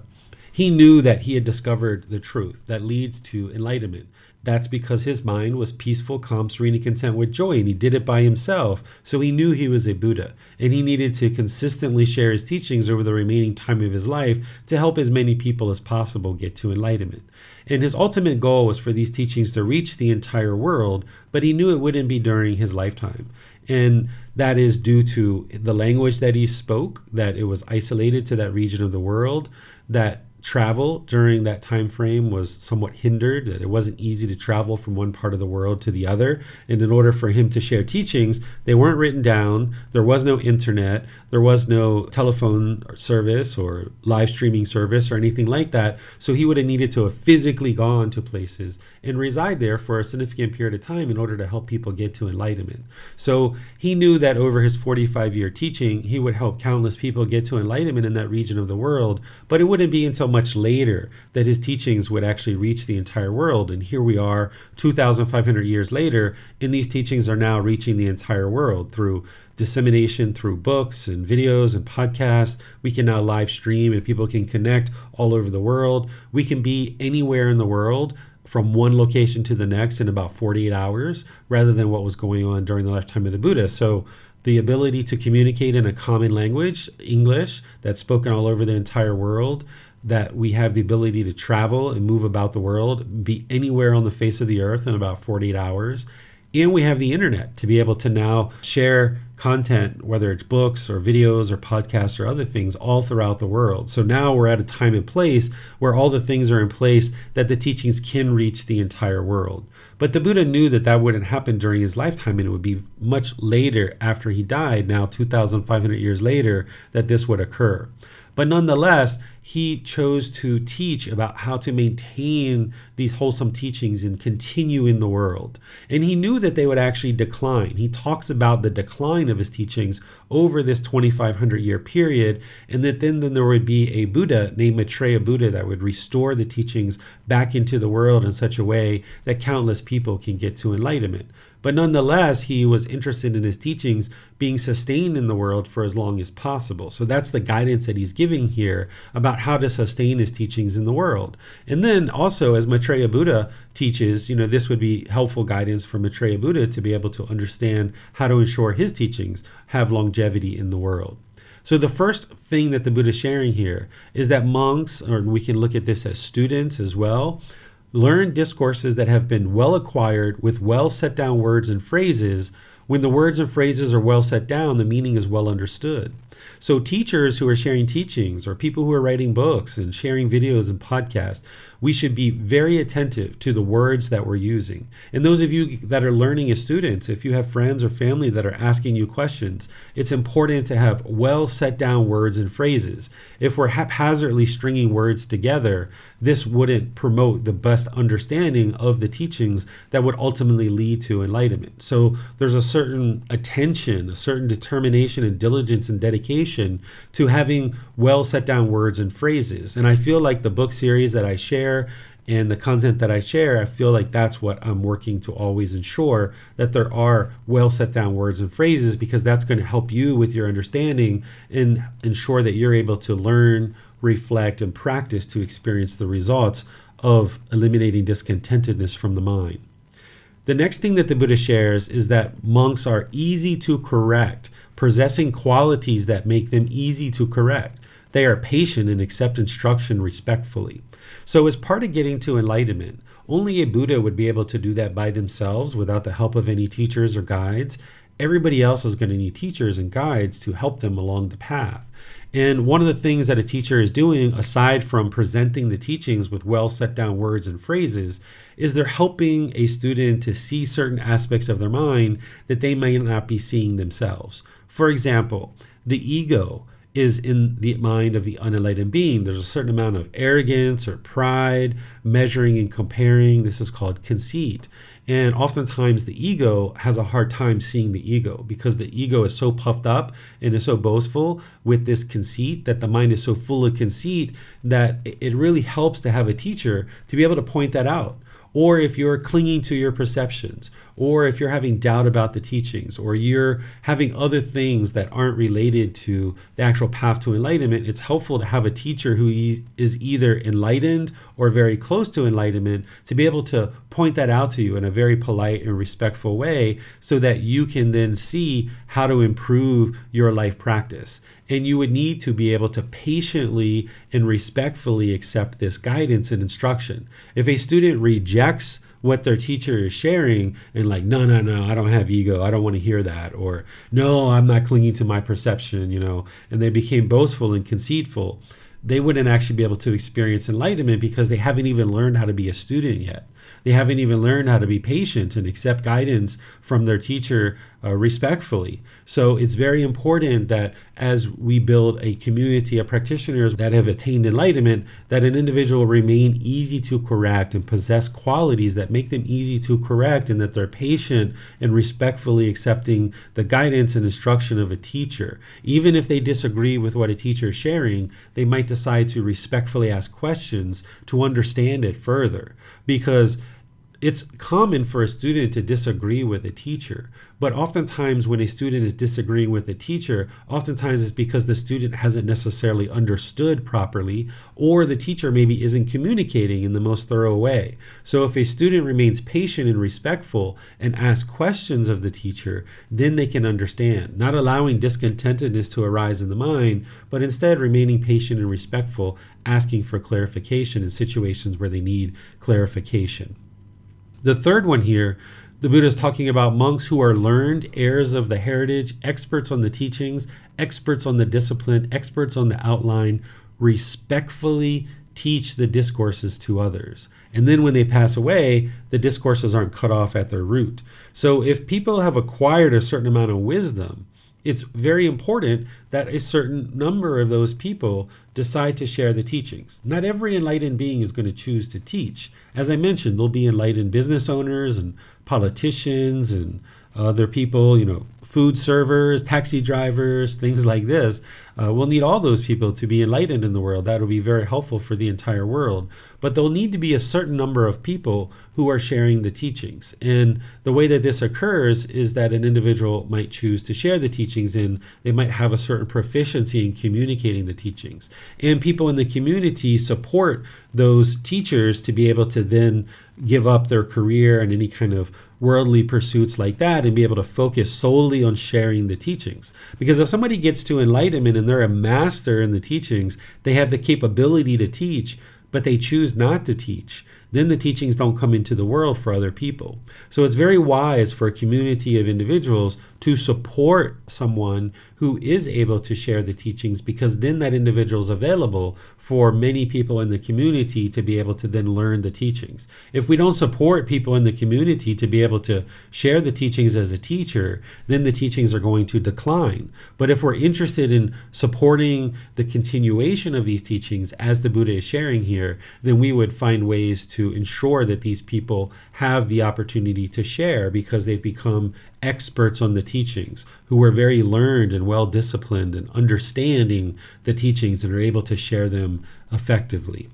he knew that he had discovered the truth that leads to enlightenment. That's because his mind was peaceful, calm, serene, and content with joy, and he did it by himself. So he knew he was a Buddha, and he needed to consistently share his teachings over the remaining time of his life to help as many people as possible get to enlightenment. And his ultimate goal was for these teachings to reach the entire world, but he knew it wouldn't be during his lifetime. And that is due to the language that he spoke, that it was isolated to that region of the world, that travel during that time frame was somewhat hindered, that it wasn't easy to travel from one part of the world to the other. And in order for him to share teachings, they weren't written down. There was no internet. There was no telephone service or live streaming service or anything like that. So he would have needed to have physically gone to places and reside there for a significant period of time in order to help people get to enlightenment. So he knew that over his 45-year teaching, he would help countless people get to enlightenment in that region of the world. But it wouldn't be until much later that his teachings would actually reach the entire world. And here we are 2,500 years later, and these teachings are now reaching the entire world through dissemination, through books and videos and podcasts. We can now live stream and people can connect all over the world. We can be anywhere in the world from one location to the next in about 48 hours, rather than what was going on during the lifetime of the Buddha. So the ability to communicate in a common language, English, that's spoken all over the entire world, that we have the ability to travel and move about the world, be anywhere on the face of the earth in about 48 hours. And we have the internet to be able to now share content, whether it's books or videos or podcasts or other things, all throughout the world. So now we're at a time and place where all the things are in place that the teachings can reach the entire world. But the Buddha knew that that wouldn't happen during his lifetime, and it would be much later after he died, now 2,500 years later, that this would occur. But nonetheless, he chose to teach about how to maintain these wholesome teachings and continue in the world. And he knew that they would actually decline. He talks about the decline of his teachings over this 2,500 year period, and that then there would be a Buddha named Maitreya Buddha that would restore the teachings back into the world in such a way that countless people can get to enlightenment. But nonetheless, he was interested in his teachings being sustained in the world for as long as possible. So that's the guidance that he's giving here about how to sustain his teachings in the world. And then also, as Maitreya Buddha teaches, this would be helpful guidance for Maitreya Buddha to be able to understand how to ensure his teachings have longevity in the world. So the first thing that the Buddha is sharing here is that monks, or we can look at this as students as well, learn discourses that have been well acquired with well set down words and phrases, When the words and phrases are well set down, the meaning is well understood. So teachers who are sharing teachings, or people who are writing books and sharing videos and podcasts, we should be very attentive to the words that we're using. And those of you that are learning as students, if you have friends or family that are asking you questions, it's important to have well set down words and phrases. If we're haphazardly stringing words together, this wouldn't promote the best understanding of the teachings that would ultimately lead to enlightenment. So there's a certain attention, a certain determination and diligence and dedication to having well set down words and phrases. And I feel like the book series that I share and the content that I share, I feel like that's what I'm working to always ensure, that there are well set down words and phrases, because that's going to help you with your understanding and ensure that you're able to learn, reflect, and practice to experience the results of eliminating discontentedness from the mind. The next thing that the Buddha shares is that monks are easy to correct, possessing qualities that make them easy to correct. They are patient and accept instruction respectfully. So as part of getting to enlightenment, only a Buddha would be able to do that by themselves without the help of any teachers or guides. Everybody else is going to need teachers and guides to help them along the path. And one of the things that a teacher is doing, aside from presenting the teachings with well set down words and phrases, is they're helping a student to see certain aspects of their mind that they may not be seeing themselves. For example, the ego is in the mind of the unenlightened being. There's a certain amount of arrogance or pride, measuring and comparing. This is called conceit. And oftentimes the ego has a hard time seeing the ego, because the ego is so puffed up and is so boastful with this conceit, that the mind is so full of conceit that it really helps to have a teacher to be able to point that out. Or if you're clinging to your perceptions, or if you're having doubt about the teachings, or you're having other things that aren't related to the actual path to enlightenment, it's helpful to have a teacher who is either enlightened or very close to enlightenment to be able to point that out to you in a very polite and respectful way, so that you can then see how to improve your life practice. And you would need to be able to patiently and respectfully accept this guidance and instruction. If a student rejects what their teacher is sharing and like, no, I don't have ego, I don't want to hear that, or no, I'm not clinging to my perception, and they became boastful and conceitful, they wouldn't actually be able to experience enlightenment, because they haven't even learned how to be a student yet. They haven't even learned how to be patient and accept guidance from their teacher respectfully. So it's very important that as we build a community of practitioners that have attained enlightenment, that an individual remain easy to correct and possess qualities that make them easy to correct, and that they're patient and respectfully accepting the guidance and instruction of a teacher. Even if they disagree with what a teacher is sharing, they might decide to respectfully ask questions to understand it further, because it's common for a student to disagree with a teacher, but oftentimes when a student is disagreeing with a teacher, oftentimes it's because the student hasn't necessarily understood properly, or the teacher maybe isn't communicating in the most thorough way. So if a student remains patient and respectful and asks questions of the teacher, then they can understand, not allowing discontentedness to arise in the mind, but instead remaining patient and respectful, asking for clarification in situations where they need clarification. The third one here, the Buddha is talking about monks who are learned, heirs of the heritage, experts on the teachings, experts on the discipline, experts on the outline, respectfully teach the discourses to others. And then when they pass away, the discourses aren't cut off at their root. So if people have acquired a certain amount of wisdom, it's very important that a certain number of those people decide to share the teachings. Not every enlightened being is going to choose to teach. As I mentioned, there'll be enlightened business owners and politicians and other people, food servers, taxi drivers, things like this. We'll need all those people to be enlightened in the world. That will be very helpful for the entire world. But there'll need to be a certain number of people who are sharing the teachings. And the way that this occurs is that an individual might choose to share the teachings, and they might have a certain proficiency in communicating the teachings. And people in the community support those teachers to be able to then give up their career and any kind of worldly pursuits like that and be able to focus solely on sharing the teachings. Because if somebody gets to enlightenment and they're a master in the teachings, they have the capability to teach, but they choose not to teach, then the teachings don't come into the world for other people. So it's very wise for a community of individuals to support someone who is able to share the teachings, because then that individual is available for many people in the community to be able to then learn the teachings. If we don't support people in the community to be able to share the teachings as a teacher, then the teachings are going to decline. But if we're interested in supporting the continuation of these teachings as the Buddha is sharing here, then we would find ways to ensure that these people have the opportunity to share, because they've become experts on the teachings, who are very learned and well disciplined and understanding the teachings and are able to share them effectively.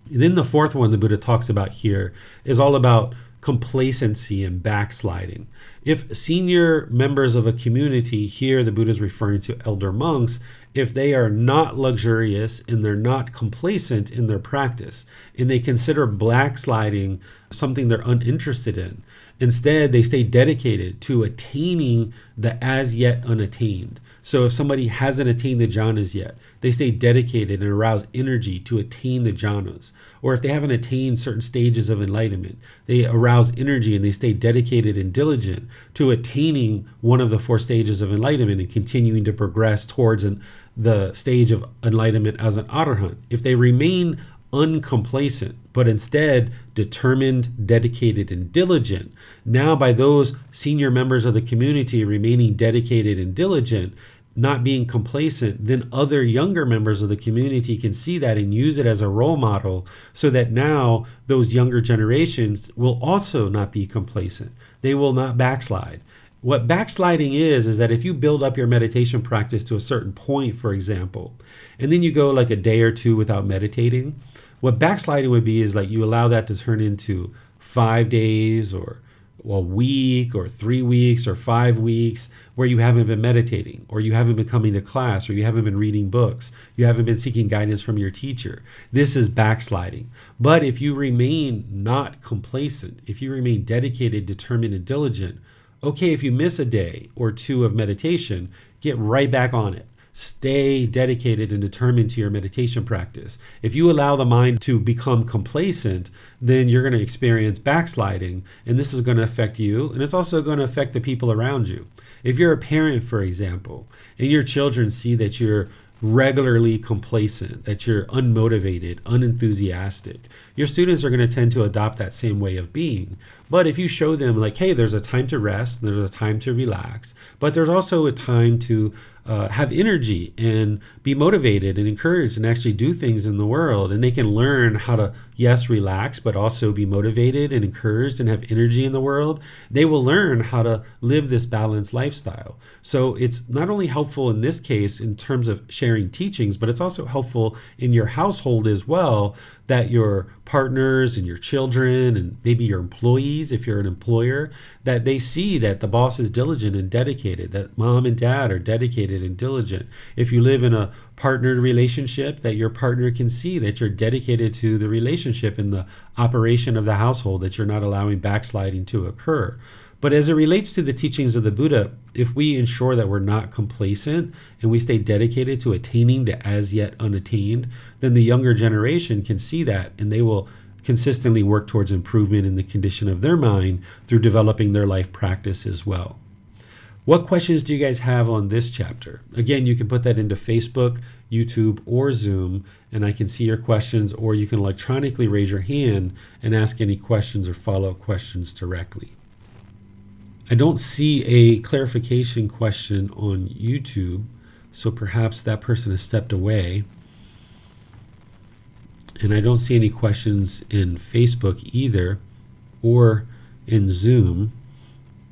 And then the fourth one the Buddha talks about here is all about complacency and backsliding. If senior members of a community, here the Buddha is referring to elder monks, if they are not luxurious and they're not complacent in their practice, and they consider backsliding something they're uninterested in, instead they stay dedicated to attaining the as yet unattained. So if somebody hasn't attained the jhanas yet, they stay dedicated and arouse energy to attain the jhanas. Or if they haven't attained certain stages of enlightenment, they arouse energy and they stay dedicated and diligent to attaining one of the 4 stages of enlightenment and continuing to progress towards the stage of enlightenment as an arahant. If they remain uncomplacent, but instead determined, dedicated, and diligent, now by those senior members of the community remaining dedicated and diligent, not being complacent, then other younger members of the community can see that and use it as a role model, so that now those younger generations will also not be complacent. They will not backslide. What backsliding is that if you build up your meditation practice to a certain point, for example, and then you go like a day or two without meditating, what backsliding would be is like you allow that to turn into 5 days or a week or 3 weeks or 5 weeks where you haven't been meditating, or you haven't been coming to class, or you haven't been reading books, you haven't been seeking guidance from your teacher. This is backsliding. But if you remain not complacent, if you remain dedicated, determined, and diligent, okay, if you miss a day or 2 of meditation, get right back on it. Stay dedicated and determined to your meditation practice. If you allow the mind to become complacent, then you're going to experience backsliding, and this is going to affect you, and it's also going to affect the people around you. If you're a parent, for example, and your children see that you're regularly complacent, that you're unmotivated, unenthusiastic, your students are going to tend to adopt that same way of being. But if you show them like, hey, there's a time to rest, there's a time to relax, but there's also a time to have energy and be motivated and encouraged and actually do things in the world, and they can learn how to, yes, relax, but also be motivated and encouraged and have energy in the world, they will learn how to live this balanced lifestyle. So it's not only helpful in this case in terms of sharing teachings, but it's also helpful in your household as well, that your partners and your children and maybe your employees, if you're an employer, that they see that the boss is diligent and dedicated, that mom and dad are dedicated and diligent. If you live in a partnered relationship, that your partner can see that you're dedicated to the relationship and the operation of the household, that you're not allowing backsliding to occur. But as it relates to the teachings of the Buddha, if we ensure that we're not complacent and we stay dedicated to attaining the as yet unattained, then the younger generation can see that, and they will consistently work towards improvement in the condition of their mind through developing their life practice as well. What questions do you guys have on this chapter? Again, you can put that into Facebook, YouTube, or Zoom, and I can see your questions, or you can electronically raise your hand and ask any questions or follow-up questions directly. I don't see a clarification question on YouTube, so perhaps that person has stepped away. And I don't see any questions in Facebook either, or in Zoom.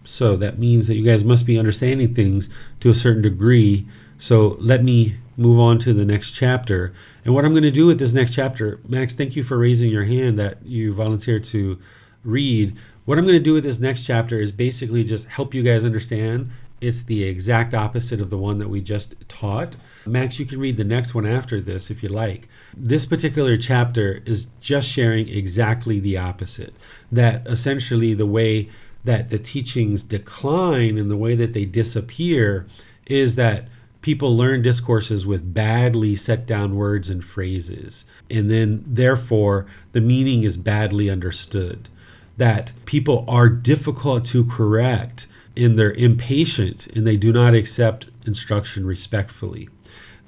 So that means that you guys must be understanding things to a certain degree. So let me move on to the next chapter. And what I'm going to do with this next chapter, Max, thank you for raising your hand that you volunteered to read. What I'm going to do with this next chapter is basically just help you guys understand. It's the exact opposite of the one that we just taught. Max, you can read the next one after this if you like. This particular chapter is just sharing exactly the opposite. That essentially the way that the teachings decline and the way that they disappear is that people learn discourses with badly set down words and phrases, and then therefore the meaning is badly understood. That people are difficult to correct, and they're impatient, and they do not accept instruction respectfully.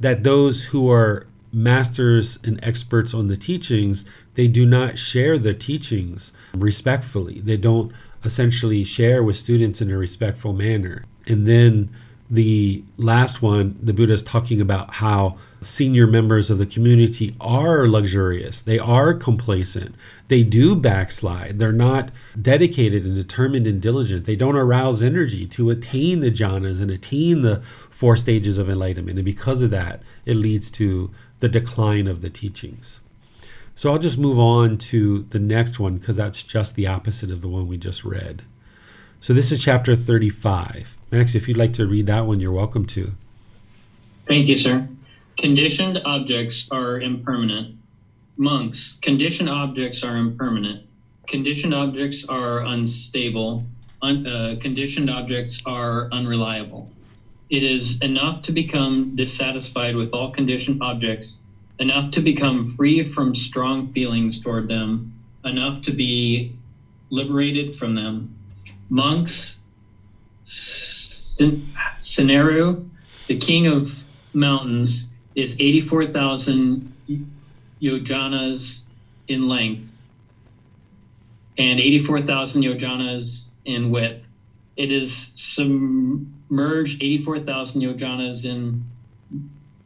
That those who are masters and experts on the teachings, they do not share the teachings respectfully. They don't essentially share with students in a respectful manner. And then the last one, the Buddha is talking about how senior members of the community are luxurious. They are complacent. They do backslide. They're not dedicated and determined and diligent. They don't arouse energy to attain the jhanas and attain the 4 stages of enlightenment. And because of that, it leads to the decline of the teachings. So I'll just move on to the next one, because that's just the opposite of the one we just read. So this is chapter 35. Max, if you'd like to read that one, you're welcome to. Thank you, sir. Conditioned objects are impermanent. Monks, conditioned objects are impermanent. Conditioned objects are unstable. Conditioned objects are unreliable. It is enough to become dissatisfied with all conditioned objects, enough to become free from strong feelings toward them, enough to be liberated from them. Monks, Seneru, the king of mountains, is 84,000 yojanas in length and 84,000 yojanas in width. It is submerged 84,000 yojanas in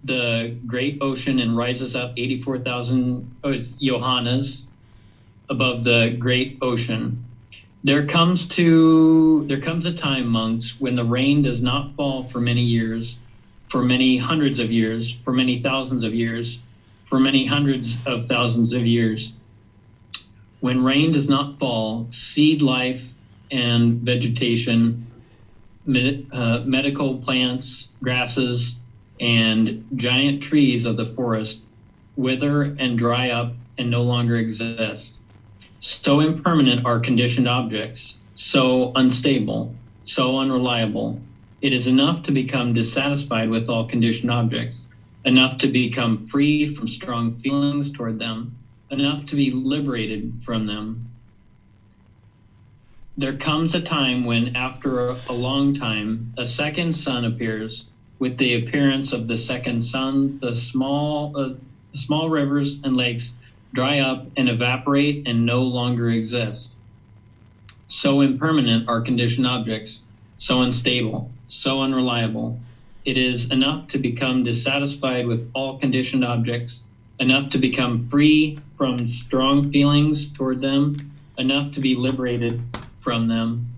the great ocean and rises up 84,000 yojanas above the great ocean. There comes a time, monks, when the rain does not fall for many years, for many hundreds of years, for many thousands of years, for many hundreds of thousands of years. When rain does not fall, seed life and vegetation, medical plants, grasses, and giant trees of the forest wither and dry up and no longer exist. So impermanent are conditioned objects, so unstable, so unreliable. It is enough to become dissatisfied with all conditioned objects, enough to become free from strong feelings toward them, enough to be liberated from them. There comes a time when, after a long time, a second sun appears. With the appearance of the second sun, the small rivers and lakes dry up and evaporate and no longer exist. So impermanent are conditioned objects, so unstable, so unreliable. It is enough to become dissatisfied with all conditioned objects, enough to become free from strong feelings toward them, enough to be liberated from them.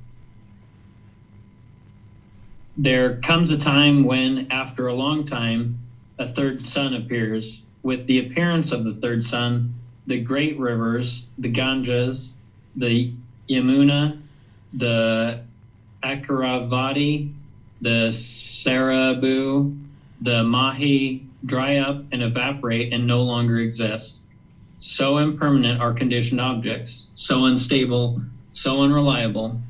There comes a time when, after a long time, a third sun appears. With the appearance of the third sun, the great rivers, the Ganges, the Yamuna, the Akaravati, the Sarabu, the Mahi dry up and evaporate and no longer exist. So impermanent are conditioned objects, so unstable, so unreliable.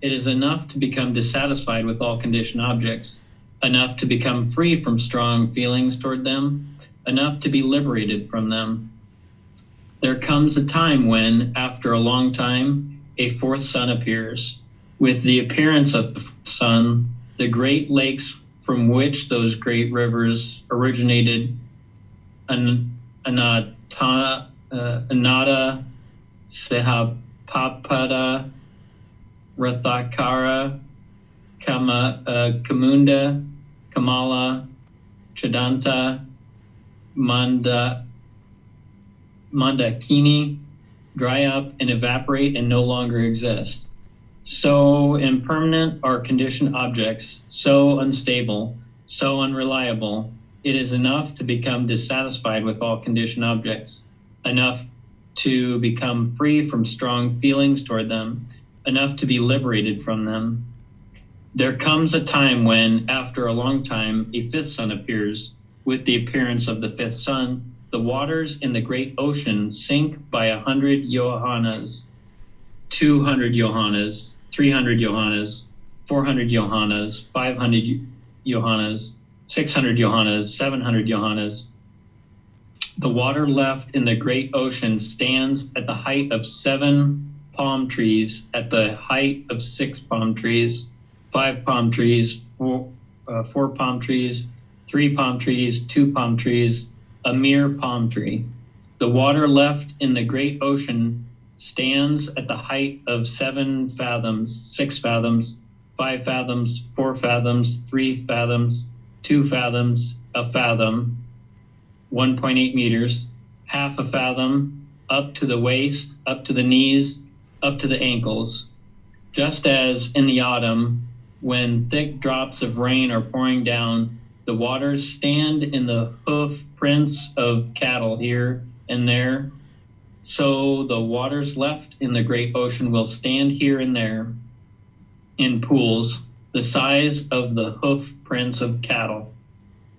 It is enough to become dissatisfied with all conditioned objects, enough to become free from strong feelings toward them, enough to be liberated from them. There comes a time when, after a long time, a fourth sun appears. With the appearance of the sun, the great lakes from which those great rivers originated, Anada, Sahapapada, Rathakara, Kamunda, Kamala, Chadanta, Mandakini, dry up and evaporate and no longer exist. So impermanent are conditioned objects, so unstable, so unreliable. It is enough to become dissatisfied with all conditioned objects, enough to become free from strong feelings toward them, enough to be liberated from them. There comes a time when, after a long time, a fifth sun appears. With the appearance of the fifth sun, the waters in the great ocean sink by 100 yohanas, 200 yohanas, 300 yohanas, 400 yohanas, 500 yohanas, 600 yohanas, 700 yohanas. The water left in the great ocean stands at the height of 7 palm trees, at the height of 6 palm trees, 5 palm trees, 4 palm trees, 3 palm trees, 2 palm trees, a mere palm tree. The water left in the great ocean stands at the height of 7 fathoms, 6 fathoms, 5 fathoms, 4 fathoms, 3 fathoms, 2 fathoms, a fathom, 1.8 meters, half a fathom, up to the waist, up to the knees, up to the ankles. Just as in the autumn, when thick drops of rain are pouring down, the waters stand in the hoof prints of cattle here and there, so the waters left in the great ocean will stand here and there in pools the size of the hoof prints of cattle.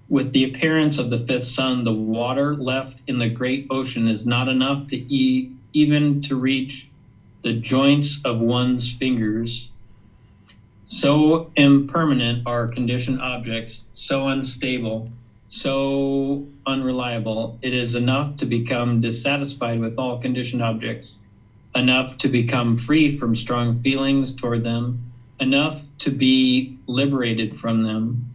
With the appearance of the 5th sun, the water left in the great ocean is not enough to even to reach the joints of one's fingers. So impermanent are conditioned objects, so unstable, so unreliable. It is enough to become dissatisfied with all conditioned objects, enough to become free from strong feelings toward them, enough to be liberated from them.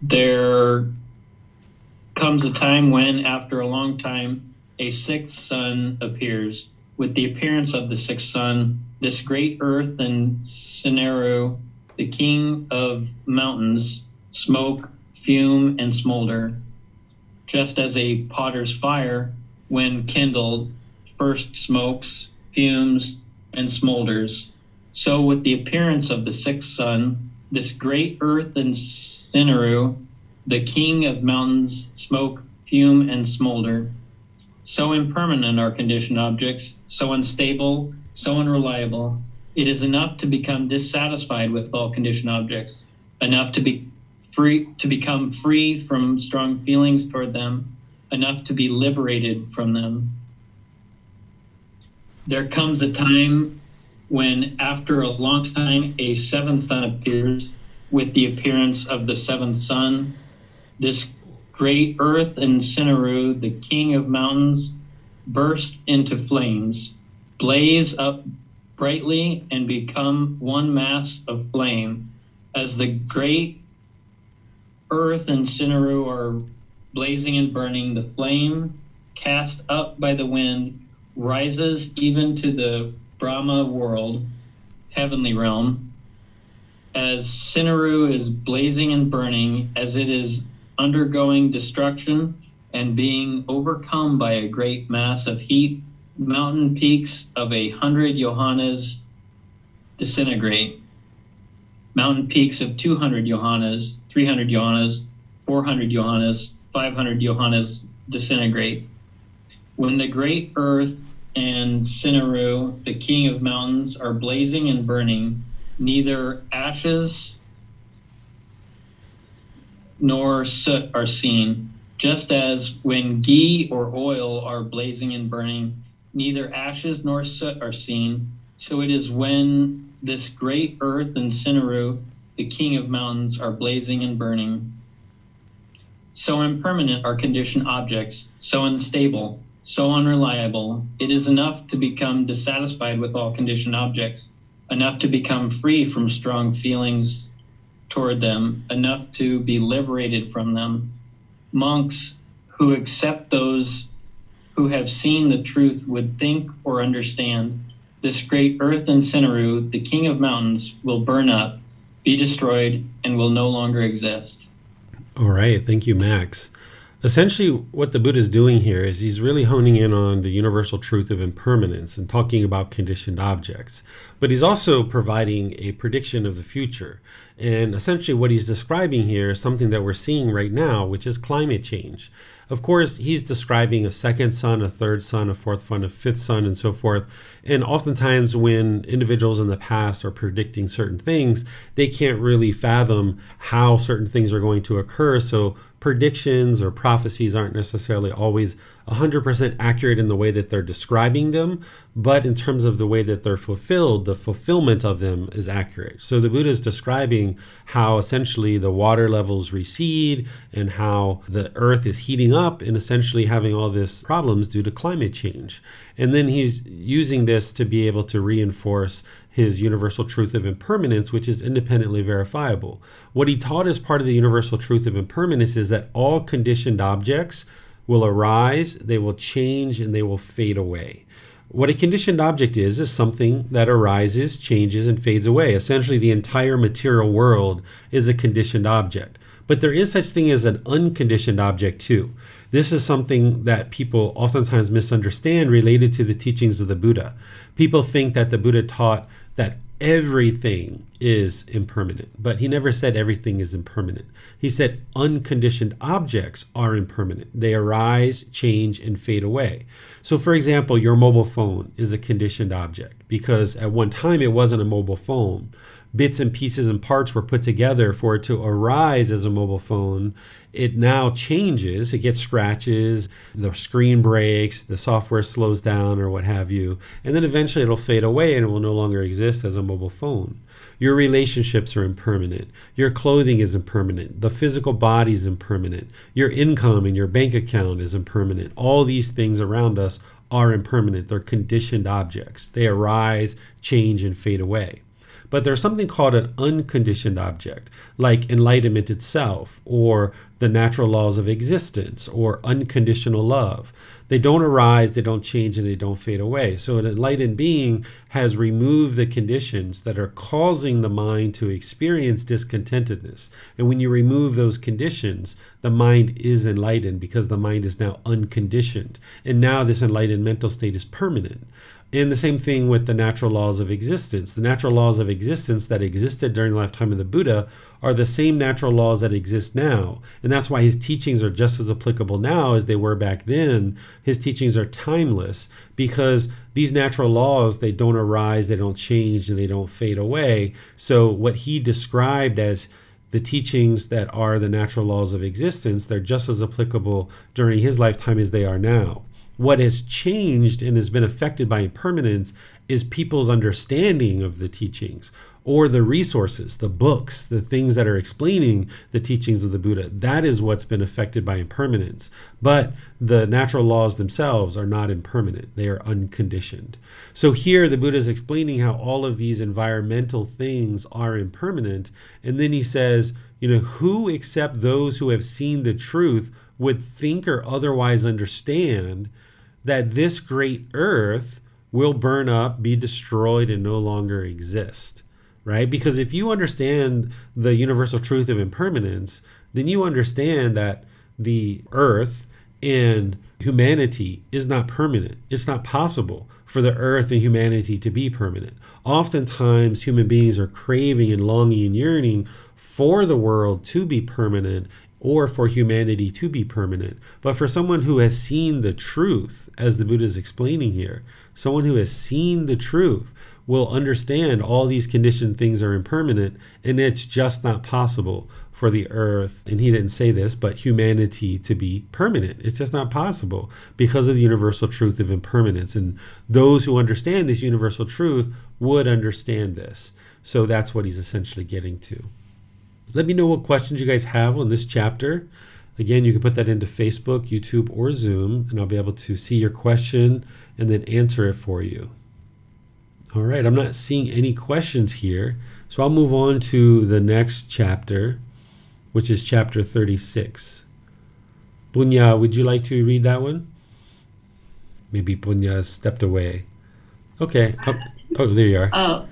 There comes a time when, after a long time, a 6th sun appears. With the appearance of the 6th sun, this great earth and Seneru, the king of mountains, smoke, fume, and smolder. Just as a potter's fire, when kindled, first smokes, fumes, and smolders, so with the appearance of the 6th sun, this great earth and Seneru, the king of mountains, smoke, fume, and smolder. So impermanent are conditioned objects, so unstable, so unreliable. It is enough to become dissatisfied with all conditioned objects, enough to become free from strong feelings toward them, enough to be liberated from them. There comes a time when, after a long time, a 7th sun appears. With the appearance of the 7th sun, this great earth and Seneru, the king of mountains, burst into flames, blaze up brightly, and become one mass of flame. As the great earth and Seneru are blazing and burning, the flame, cast up by the wind, rises even to the Brahma world, heavenly realm. As Seneru is blazing and burning, as it is undergoing destruction and being overcome by a great mass of heat, mountain peaks of 100 yohanas disintegrate. Mountain peaks of 200 yohanas, 300 yohanas, 400 yohanas, 500 yohanas disintegrate. When the great earth and Seneru, the king of mountains, are blazing and burning, neither ashes nor soot are seen. Just as when ghee or oil are blazing and burning, neither ashes nor soot are seen, so it is when this great earth and Seneru, the king of mountains, are blazing and burning. So impermanent are conditioned objects, so unstable, so unreliable. It is enough to become dissatisfied with all conditioned objects, enough to become free from strong feelings toward them, enough to be liberated from them. Monks who accept those who have seen the truth would think or understand. This great earth and Seneru, the king of mountains, will burn up, be destroyed, and will no longer exist. All right. Thank you, Max. Essentially, what the Buddha is doing here is he's really honing in on the universal truth of impermanence and talking about conditioned objects. But he's also providing a prediction of the future. And essentially what he's describing here is something that we're seeing right now, which is climate change. Of course, he's describing a 2nd sun, a 3rd sun, a 4th sun, a 5th sun, and so forth. And oftentimes when individuals in the past are predicting certain things, they can't really fathom how certain things are going to occur. So predictions or prophecies aren't necessarily always 100% accurate in the way that they're describing them, but in terms of the way that they're fulfilled, the fulfillment of them is accurate. So the Buddha is describing how essentially the water levels recede and how the earth is heating up and essentially having all these problems due to climate change. And then he's using this to be able to reinforce his universal truth of impermanence, which is independently verifiable. What he taught as part of the universal truth of impermanence is that all conditioned objects will arise, they will change, and they will fade away. What a conditioned object is something that arises, changes, and fades away. Essentially, the entire material world is a conditioned object. But there is such thing as an unconditioned object too. This is something that people oftentimes misunderstand related to the teachings of the Buddha. People think that the Buddha taught that everything is impermanent, but he never said everything is impermanent. He said unconditioned objects are impermanent. They arise, change, and fade away. So for example, your mobile phone is a conditioned object because at one time it wasn't a mobile phone. Bits and pieces and parts were put together for it to arise as a mobile phone. It now changes, it gets scratches, the screen breaks, the software slows down or what have you, and then eventually it'll fade away and it will no longer exist as a mobile phone. Your relationships are impermanent. Your clothing is impermanent. The physical body is impermanent. Your income and your bank account is impermanent. All these things around us are impermanent. They're conditioned objects. They arise, change, and fade away. But there's something called an unconditioned object, like enlightenment itself, or the natural laws of existence, or unconditional love. They don't arise, they don't change, and they don't fade away. So an enlightened being has removed the conditions that are causing the mind to experience discontentedness. And when you remove those conditions, the mind is enlightened because the mind is now unconditioned. And now this enlightened mental state is permanent. And the same thing with the natural laws of existence. The natural laws of existence that existed during the lifetime of the Buddha are the same natural laws that exist now. And that's why his teachings are just as applicable now as they were back then. His teachings are timeless because these natural laws, they don't arise, they don't change, and they don't fade away. So what he described as the teachings that are the natural laws of existence, they're just as applicable during his lifetime as they are now. What has changed and has been affected by impermanence is people's understanding of the teachings or the resources, the books, the things that are explaining the teachings of the Buddha. That is what's been affected by impermanence. But the natural laws themselves are not impermanent. They are unconditioned. So here the Buddha is explaining how all of these environmental things are impermanent. And then he says, who except those who have seen the truth would think or otherwise understand that this great earth will burn up, be destroyed, and no longer exist, right? Because if you understand the universal truth of impermanence, then you understand that the earth and humanity is not permanent. It's not possible for the earth and humanity to be permanent. Oftentimes, human beings are craving and longing and yearning for the world to be permanent or for humanity to be permanent. But for someone who has seen the truth, as the Buddha is explaining here, someone who has seen the truth will understand all these conditioned things are impermanent, and it's just not possible for the earth, and he didn't say this, but humanity to be permanent. It's just not possible because of the universal truth of impermanence. And those who understand this universal truth would understand this. So that's what he's essentially getting to. Let me know what questions you guys have on this chapter. Again, you can put that into Facebook, YouTube, or Zoom, and I'll be able to see your question and then answer it for you. All right, I'm not seeing any questions here, so I'll move on to the next chapter, which is chapter 36. Punya, would you like to read that one? Maybe Punya stepped away. Okay. Oh, there you are. Oh,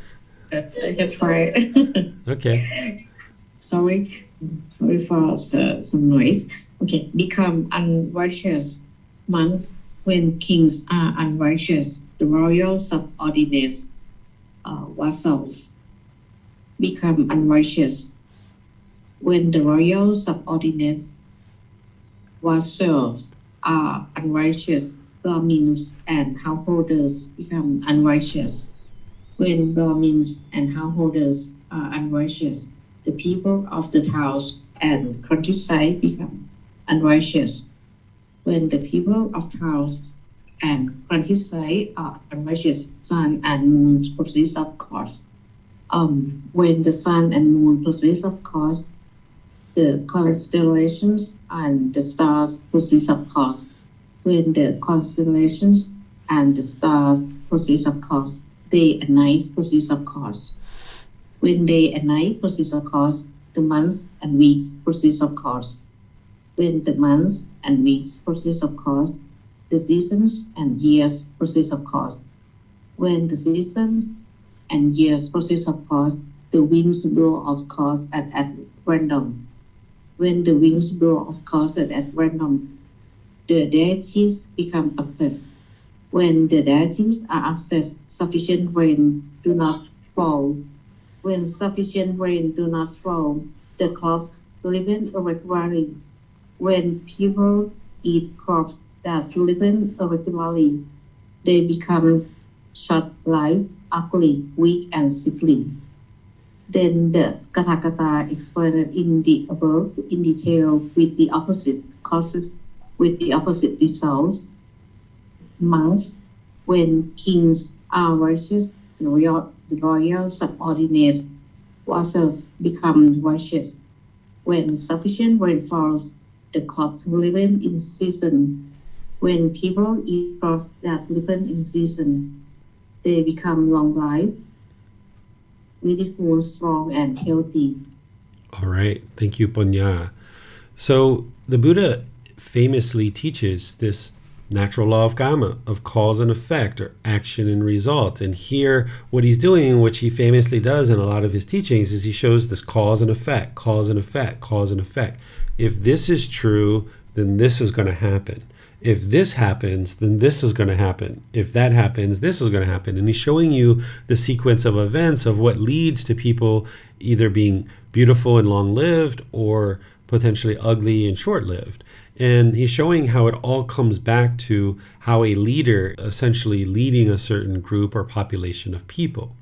I can try it. Okay. Sorry for some noise. Okay, become unrighteous monks when kings are unrighteous. The royal subordinates, vassals, become unrighteous when the royal subordinates, vassals are unrighteous. Brahmins and householders become unrighteous. When Brahmins and householders are unrighteous, the people of the towns and countryside become unrighteous. When the people of towns and countryside are unrighteous, sun and moon proceeds of cause. When the sun and moon proceeds of cause, the constellations and the stars proceeds of cause. When the constellations and the stars proceeds of cause, day and night proceeds of cause. When day and night proceeds of cause, the months and weeks proceeds of cause. When the months and weeks proceeds of cause, the seasons and years proceeds of cause. When the seasons and years proceeds of cause, the winds blow of cause at random. When the winds blow of cause at random, the deities become obsessed. When the deities are obsessed, sufficient rain do not fall. When sufficient rain do not fall, the crops ripen irregularly. When people eat crops that ripen irregularly, they become short-lived, ugly, weak, and sickly. Then the Kathakata explained in the above in detail with the opposite causes, with the opposite results. Monks, when kings are righteous, the royal subordinates vassals become righteous. When sufficient rain falls, the crops ripen in season. When people eat crops that ripen in season, they become long-lived, beautiful, strong, and healthy. All right. Thank you, Punya. So the Buddha famously teaches this natural law of karma, of cause and effect, or action and result. And here, what he's doing, which he famously does in a lot of his teachings, is he shows this cause and effect, cause and effect, cause and effect. If this is true, then this is going to happen. If this happens, then this is going to happen. If that happens, this is going to happen. And he's showing you the sequence of events of what leads to people either being beautiful and long-lived or potentially ugly and short-lived. And he's showing how it all comes back to how a leader essentially leading a certain group or population of people.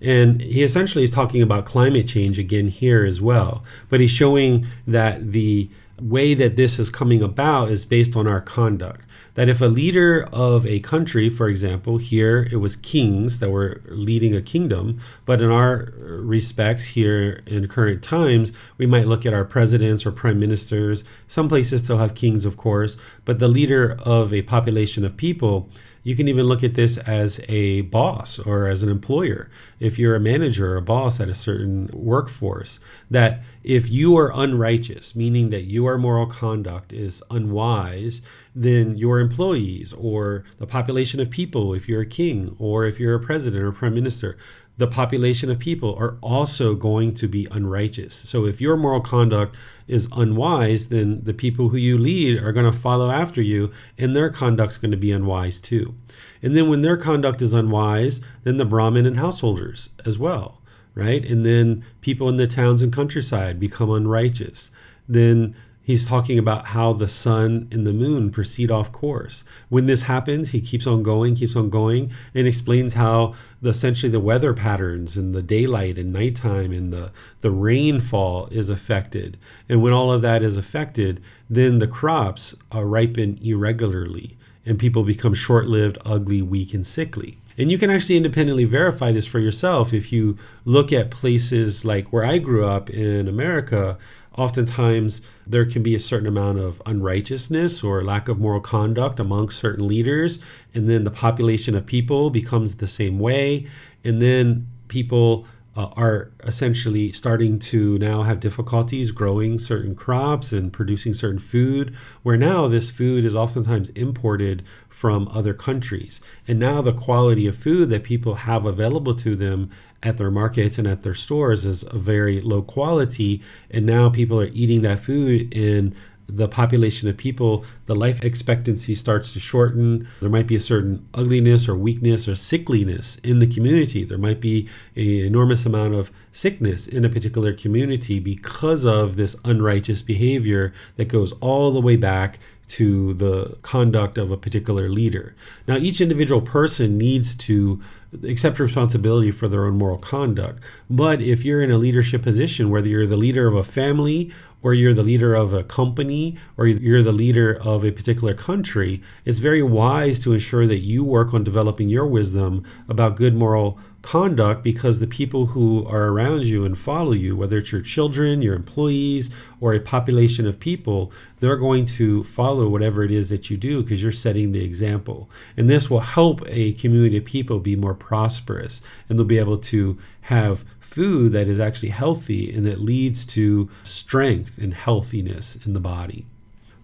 And he essentially is talking about climate change again here as well. But he's showing that the way that this is coming about is based on our conduct. That if a leader of a country, for example, here it was kings that were leading a kingdom, but in our respects here in current times, we might look at our presidents or prime ministers. Some places still have kings, of course, but the leader of a population of people, you can even look at this as a boss or as an employer. If you're a manager or a boss at a certain workforce, that if you are unrighteous, meaning that your moral conduct is unwise, then your employees or the population of people, if you're a king or if you're a president or prime minister, the population of people are also going to be unrighteous. So if your moral conduct is unwise, then the people who you lead are going to follow after you, and their conduct's going to be unwise too. And then when their conduct is unwise, then the Brahmin and householders as well, right? And then people in the towns and countryside become unrighteous. Then he's talking about how the sun and the moon proceed off course. When this happens, he keeps on going, and explains how essentially the weather patterns and the daylight and nighttime and the rainfall is affected. And when all of that is affected, then the crops ripen irregularly, and people become short-lived, ugly, weak, and sickly. And you can actually independently verify this for yourself if you look at places like where I grew up in America. Oftentimes, there can be a certain amount of unrighteousness or lack of moral conduct among certain leaders, and then the population of people becomes the same way, and then people are essentially starting to now have difficulties growing certain crops and producing certain food, where now this food is oftentimes imported from other countries. And now the quality of food that people have available to them at their markets and at their stores is a very low quality. And now people are eating that food, and the population of people, the life expectancy starts to shorten. There might be a certain ugliness or weakness or sickliness in the community. There might be an enormous amount of sickness in a particular community because of this unrighteous behavior that goes all the way back to the conduct of a particular leader. Now, each individual person needs to accept responsibility for their own moral conduct. But if you're in a leadership position, whether you're the leader of a family or you're the leader of a company, or you're the leader of a particular country, it's very wise to ensure that you work on developing your wisdom about good moral conduct, because the people who are around you and follow you, whether it's your children, your employees, or a population of people, they're going to follow whatever it is that you do because you're setting the example. And this will help a community of people be more prosperous, and they'll be able to have food that is actually healthy and that leads to strength and healthiness in the body.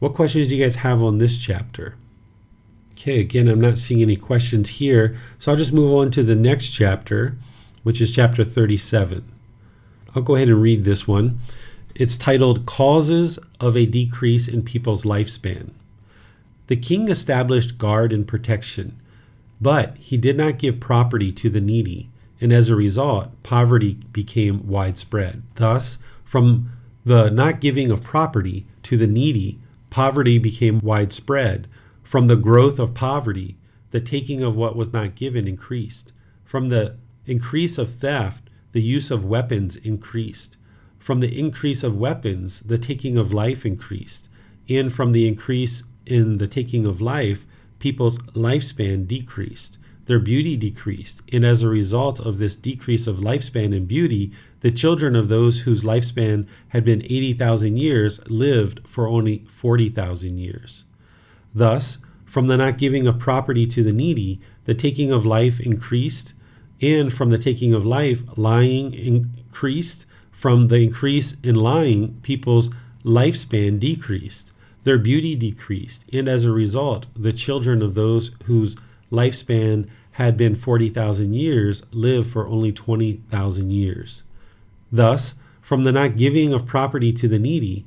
What questions do you guys have on this chapter? Okay, again, I'm not seeing any questions here, so I'll just move on to the next chapter, which is chapter 37. I'll go ahead and read this one. It's titled Causes of a Decrease in People's Lifespan. The king established guard and protection, but he did not give property to the needy, and as a result, poverty became widespread. Thus, from the not giving of property to the needy, poverty became widespread. From the growth of poverty, the taking of what was not given increased. From the increase of theft, the use of weapons increased. From the increase of weapons, the taking of life increased. And from the increase in the taking of life, people's lifespan decreased. Their beauty decreased. And as a result of this decrease of lifespan and beauty, the children of those whose lifespan had been 80,000 years lived for only 40,000 years. Thus, from the not giving of property to the needy, the taking of life increased, and from the taking of life, lying increased. From the increase in lying, people's lifespan decreased. Their beauty decreased, and as a result, the children of those whose lifespan had been 40,000 years lived for only 20,000 years. Thus, from the not giving of property to the needy,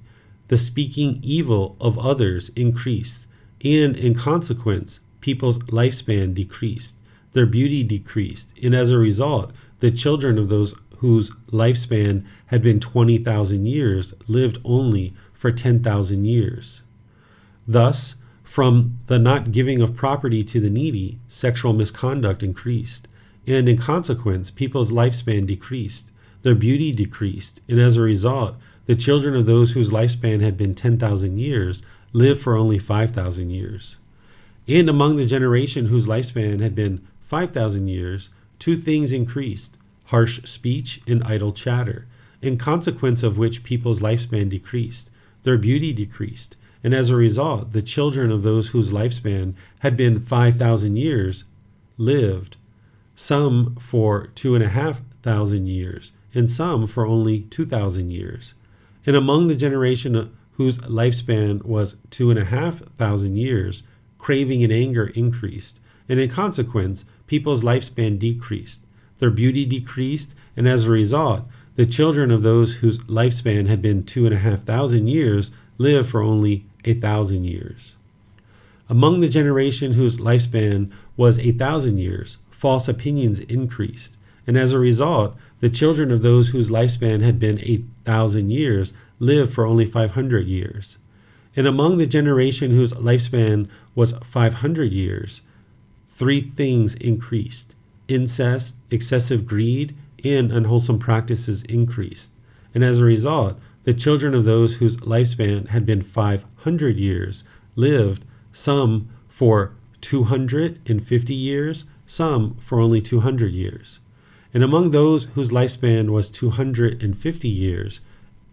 the speaking evil of others increased, and in consequence, people's lifespan decreased, their beauty decreased, and as a result, the children of those whose lifespan had been 20,000 years lived only for 10,000 years. Thus, from the not giving of property to the needy, sexual misconduct increased, and in consequence, people's lifespan decreased, their beauty decreased, and as a result, the children of those whose lifespan had been 10,000 years lived for only 5,000 years. And among the generation whose lifespan had been 5,000 years, two things increased: harsh speech and idle chatter, in consequence of which people's lifespan decreased, their beauty decreased, and as a result, the children of those whose lifespan had been 5,000 years lived, some for 2,500 years, and some for only 2,000 years. And among the generation whose lifespan was 2,500 years, craving and anger increased, and in consequence, people's lifespan decreased, their beauty decreased, and as a result, the children of those whose lifespan had been 2,500 years lived for only 1,000 years. Among the generation whose lifespan was 1,000 years, false opinions increased, and as a result, the children of those whose lifespan had been 1,000 years lived for only 500 years. And among the generation whose lifespan was 500 years, three things increased: incest, excessive greed, and unwholesome practices increased. And as a result, the children of those whose lifespan had been 500 years lived, some for 250 years, some for only 200 years. And among those whose lifespan was 250 years,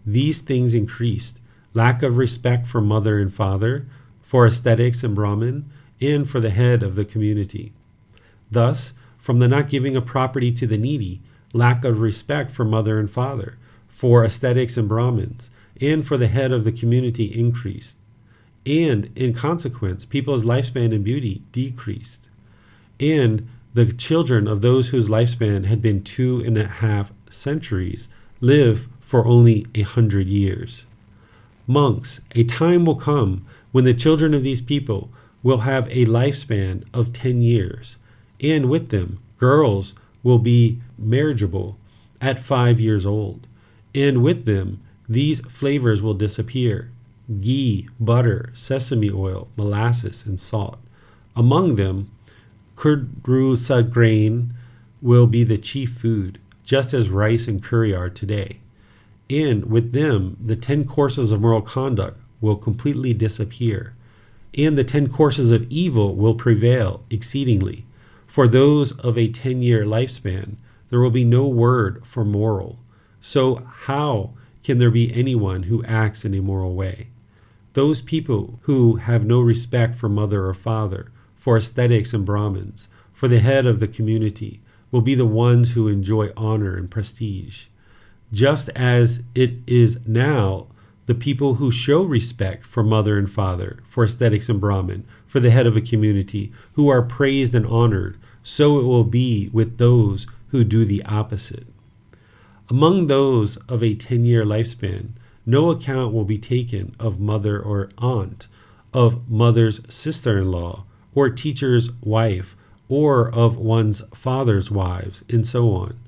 these things increased: lack of respect for mother and father, for aesthetics and Brahmin, and for the head of the community. Thus, from the not giving of property to the needy, lack of respect for mother and father, for aesthetics and Brahmins, and for the head of the community increased. And in consequence, people's lifespan and beauty decreased. And the children of those whose lifespan had been 2.5 centuries live for only 100 years. Monks, a time will come when the children of these people will have a lifespan of 10 years, and with them, girls will be marriageable at 5 years old, and with them, these flavors will disappear: ghee, butter, sesame oil, molasses, and salt. Among them, kurdusa grain will be the chief food, just as rice and curry are today. And with them, the 10 courses of moral conduct will completely disappear, and the 10 courses of evil will prevail exceedingly. For those of a 10-year lifespan, there will be no word for moral. So how can there be anyone who acts in a moral way? Those people who have no respect for mother or father, for aesthetics and Brahmins, for the head of the community, will be the ones who enjoy honor and prestige. Just as it is now, the people who show respect for mother and father, for aesthetics and Brahmin, for the head of a community, who are praised and honored, so it will be with those who do the opposite. Among those of a 10-year lifespan, no account will be taken of mother or aunt, of mother's sister-in-law, or teacher's wife, or of one's father's wives, and so on.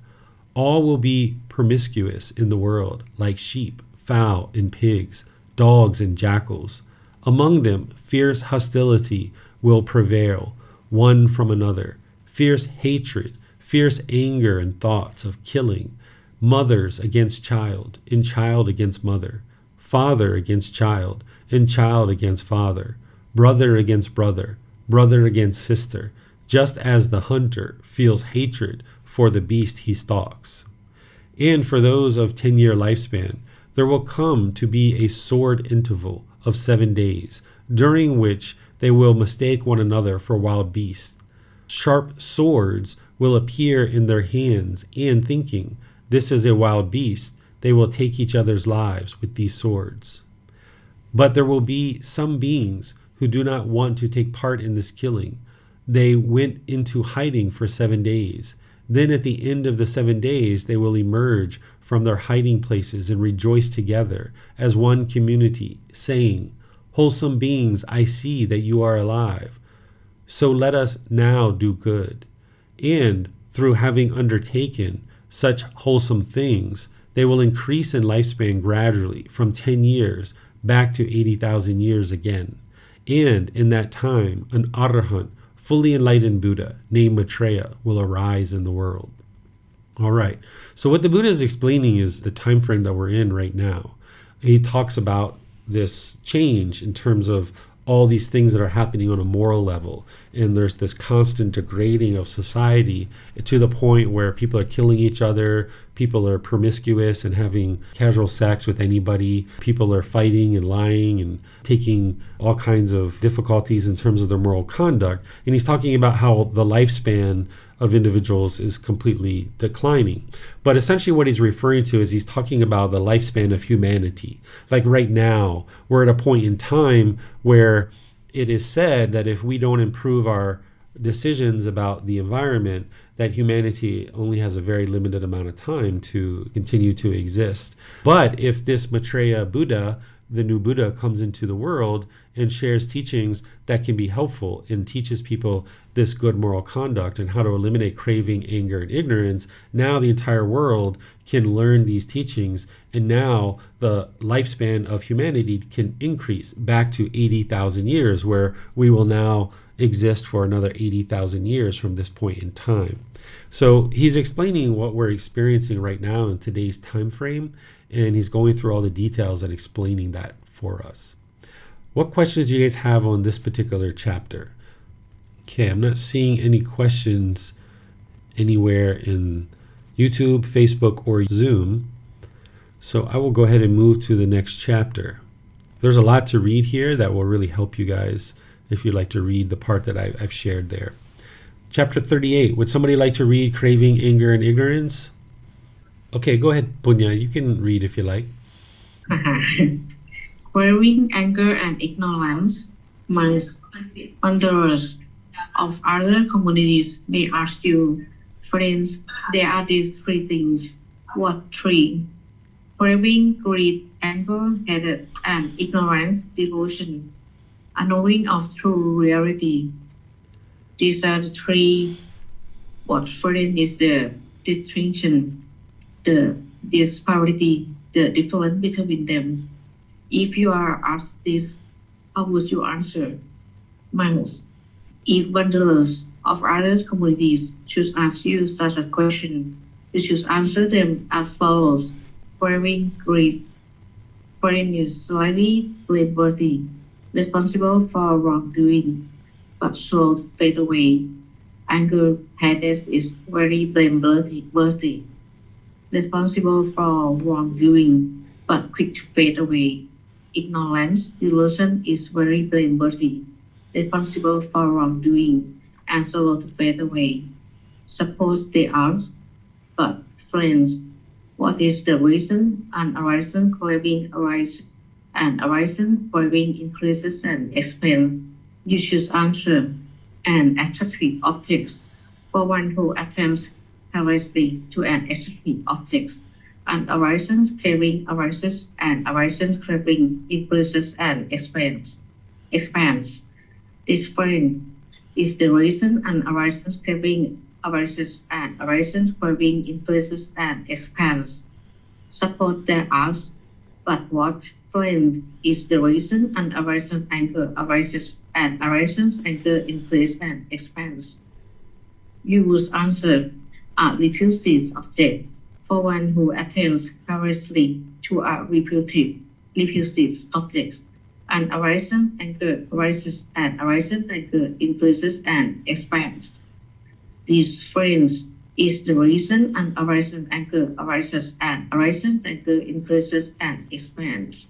All will be promiscuous in the world, like sheep, fowl, and pigs, dogs and jackals. Among them, fierce hostility will prevail, one from another, fierce hatred, fierce anger and thoughts of killing, mothers against child, and child against mother, father against child, and child against father, brother against brother, brother against sister, just as the hunter feels hatred for the beast he stalks. And for those of 10-year lifespan, there will come to be a sword interval of 7 days, during which they will mistake one another for wild beasts. Sharp swords will appear in their hands, and thinking, this is a wild beast, they will take each other's lives with these swords. But there will be some beings who do not want to take part in this killing. They went into hiding for 7 days. Then at the end of the 7 days, they will emerge from their hiding places and rejoice together as one community, saying, wholesome beings, I see that you are alive. So let us now do good. And through having undertaken such wholesome things, they will increase in lifespan gradually from 10 years back to 80,000 years again. And in that time, an Arahant, fully enlightened Buddha named Maitreya will arise in the world. All right. So what the Buddha is explaining is the time frame that we're in right now. He talks about this change in terms of all these things that are happening on a moral level. And there's this constant degrading of society to the point where people are killing each other, people are promiscuous and having casual sex with anybody, people are fighting and lying and taking all kinds of difficulties in terms of their moral conduct. And he's talking about how the lifespan of individuals is completely declining. But essentially what he's referring to is he's talking about the lifespan of humanity. Like right now, we're at a point in time where it is said that if we don't improve our decisions about the environment, that humanity only has a very limited amount of time to continue to exist. But if this Maitreya Buddha, the new Buddha, comes into the world and shares teachings that can be helpful and teaches people this good moral conduct and how to eliminate craving, anger, and ignorance, now the entire world can learn these teachings, and now the lifespan of humanity can increase back to 80,000 years, where we will now exist for another 80,000 years from this point in time. So he's explaining what we're experiencing right now in today's time frame, and he's going through all the details and explaining that for us. What questions do you guys have on this particular chapter? Okay, I'm not seeing any questions anywhere in YouTube, Facebook, or Zoom. So I will go ahead and move to the next chapter. There's a lot to read here that will really help you guys if you'd like to read the part that I've shared there. Chapter 38. Would somebody like to read Craving, Anger, and Ignorance? Okay, go ahead, Punya. You can read if you like. Craving, anger, and ignorance amongst wanderers of other communities may ask you, friends, there are these three things. What three? Craving, greed, anger, hatred, and ignorance, devotion, unknowing of true reality. These are the three. What friend is the distinction, the disparity, the difference between them. If you are asked this, how would you answer? Monks, if wanderers of other communities should ask you such a question, you should answer them as follows. following grief. Foreign is slightly blameworthy, responsible for wrongdoing, but slow to fade away. Anger, hatred is very blameworthy, responsible for wrongdoing, but quick to fade away. Ignorance, delusion is very blameworthy, responsible for wrongdoing, and slow to fade away. Suppose they are, but friends, what is the reason? An arising craving arises, and arising craving increases and expands. You should answer an attractive object for one who attends carelessly to an attractive object. An arising craving arises, and arising craving increases and expands. This friend is the reason an arising craving arises, and arising craving increases and expands. Support their acts, but what friend is the reason an arising anger arises, and arising anger increases and expands. You would answer a repulsive object for one who attends carelessly to a repulsive object. An arising anger arises, and arising anger increases and expands. These friends is the reason an arising anger arises, and arising anger increases and expands.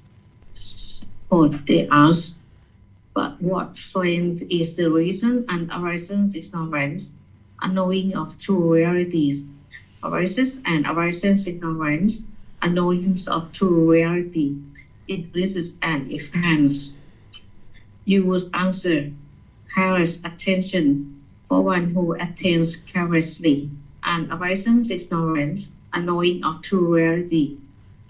Support they ask, but what friend is the reason an arising ignorance, unknowing of true realities, arises, and arising ignorance, unknowing of true reality, increases and expands. You would answer, careless attention for one who attains carelessly, and arising ignorance, unknowing of true reality,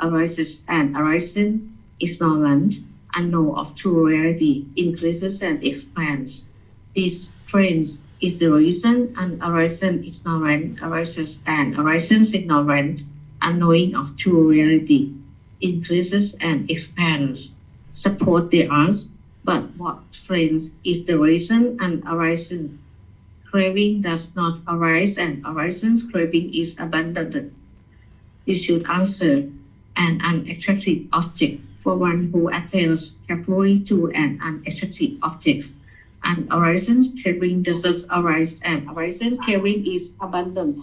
arises, and arising ignorance, unknown of true reality, increases and expands. This phrase is the reason an arising ignorance arises, and arising ignorance, unknowing of true reality, increases and expands. Support the ask, but what phrase is the reason an arising craving does not arise, and arising craving is abandoned? You should answer, an unattractive object for one who attains carefully to an unattractive object. And arising craving does not arise, and arising craving is abandoned.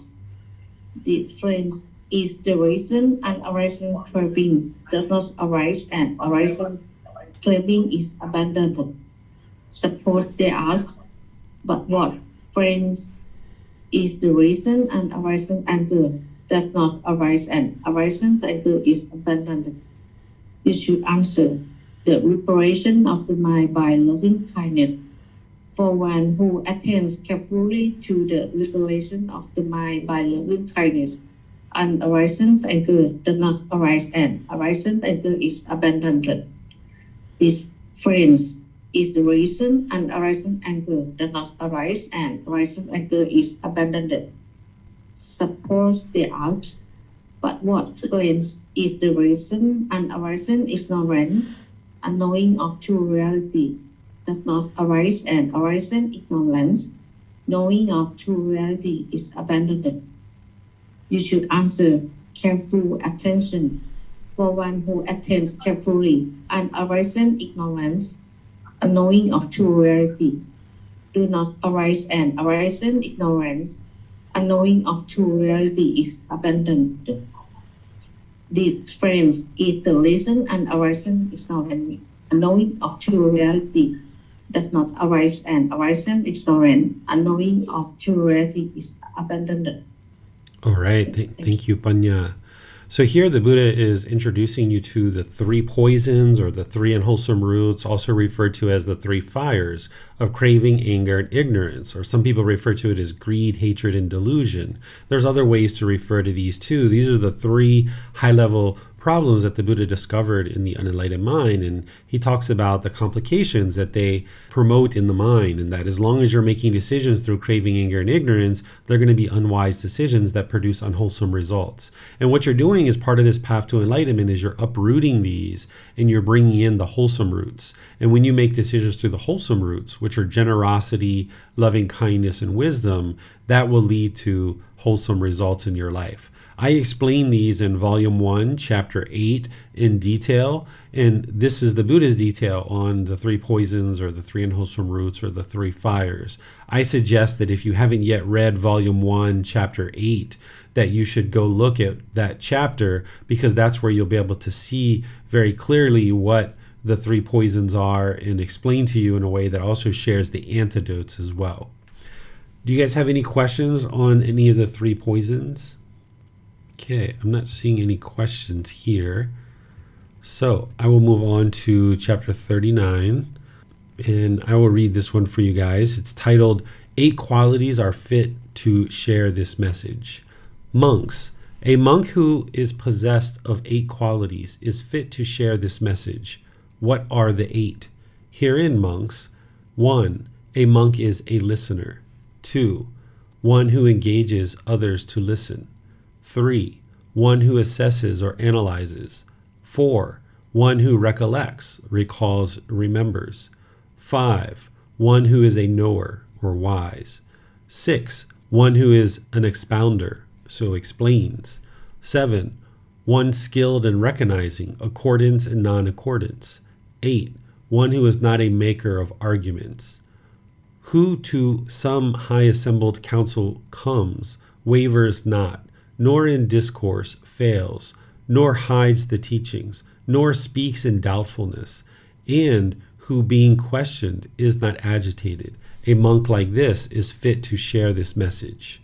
The phrase is the reason an arising craving does not arise, and arising craving is abandoned. Support the ask, but what phrase is the reason an arising anger does not arise, and arising anger is abandoned? You should answer, the reparation of the mind by loving kindness. For one who attains carefully to the liberation of the mind by loving kindness, and arising anger does not arise, and arising anger is abandoned. This phrase is the reason an arising anger does not arise, and arising anger is abandoned. Suppose they are, but what phrase is the reason an arising ignorance, unknowing of true reality, does not arise, and arising ignorance, knowing of true reality, is abandoned? You should answer, careful attention for one who attains carefully, and arising ignorance, unknowing of true reality, do not arise, and arising ignorance, unknowing of true reality, is abandoned. This phrase is the reason an arising ignorance, unknowing of true reality, does not arise, and arising ignorance, unknowing of true reality, is abandoned. All right. Thank you, Panya. So here the Buddha is introducing you to the three poisons, or the three unwholesome roots, also referred to as the three fires of craving, anger, and ignorance, or some people refer to it as greed, hatred, and delusion. There's other ways to refer to these too. These are the three high-level problems that the Buddha discovered in the unenlightened mind. And he talks about the complications that they promote in the mind, and that as long as you're making decisions through craving, anger, and ignorance, they're going to be unwise decisions that produce unwholesome results. And what you're doing as part of this path to enlightenment is you're uprooting these and you're bringing in the wholesome roots. And when you make decisions through the wholesome roots, which are generosity, loving kindness, and wisdom, that will lead to wholesome results in your life. I explain these in Volume 1, Chapter 8 in detail, and this is the Buddha's detail on the 3 poisons or the 3 unwholesome roots or the 3 fires. I suggest that if you haven't yet read Volume 1, Chapter 8, that you should go look at that chapter, because that's where you'll be able to see very clearly what the 3 poisons are and explain to you in a way that also shares the antidotes as well. Do you guys have any questions on any of the 3 poisons? Okay, I'm not seeing any questions here. So I will move on to chapter 39, and I will read this one for you guys. It's titled, 8 Qualities Are Fit to Share This Message. Monks. A monk who is possessed of 8 qualities is fit to share this message. What are the 8? Herein, monks. 1. A monk is a listener. 2. One who engages others to listen. 3. One who assesses or analyzes. 4. One who recollects, recalls, remembers. 5. One who is a knower or wise. 6. One who is an expounder, so explains. 7. One skilled in recognizing accordance and non-accordance. 8. One who is not a maker of arguments. Who to some high assembled council comes, wavers not, nor in discourse fails, nor hides the teachings, nor speaks in doubtfulness, and who being questioned is not agitated. A monk like this is fit to share this message.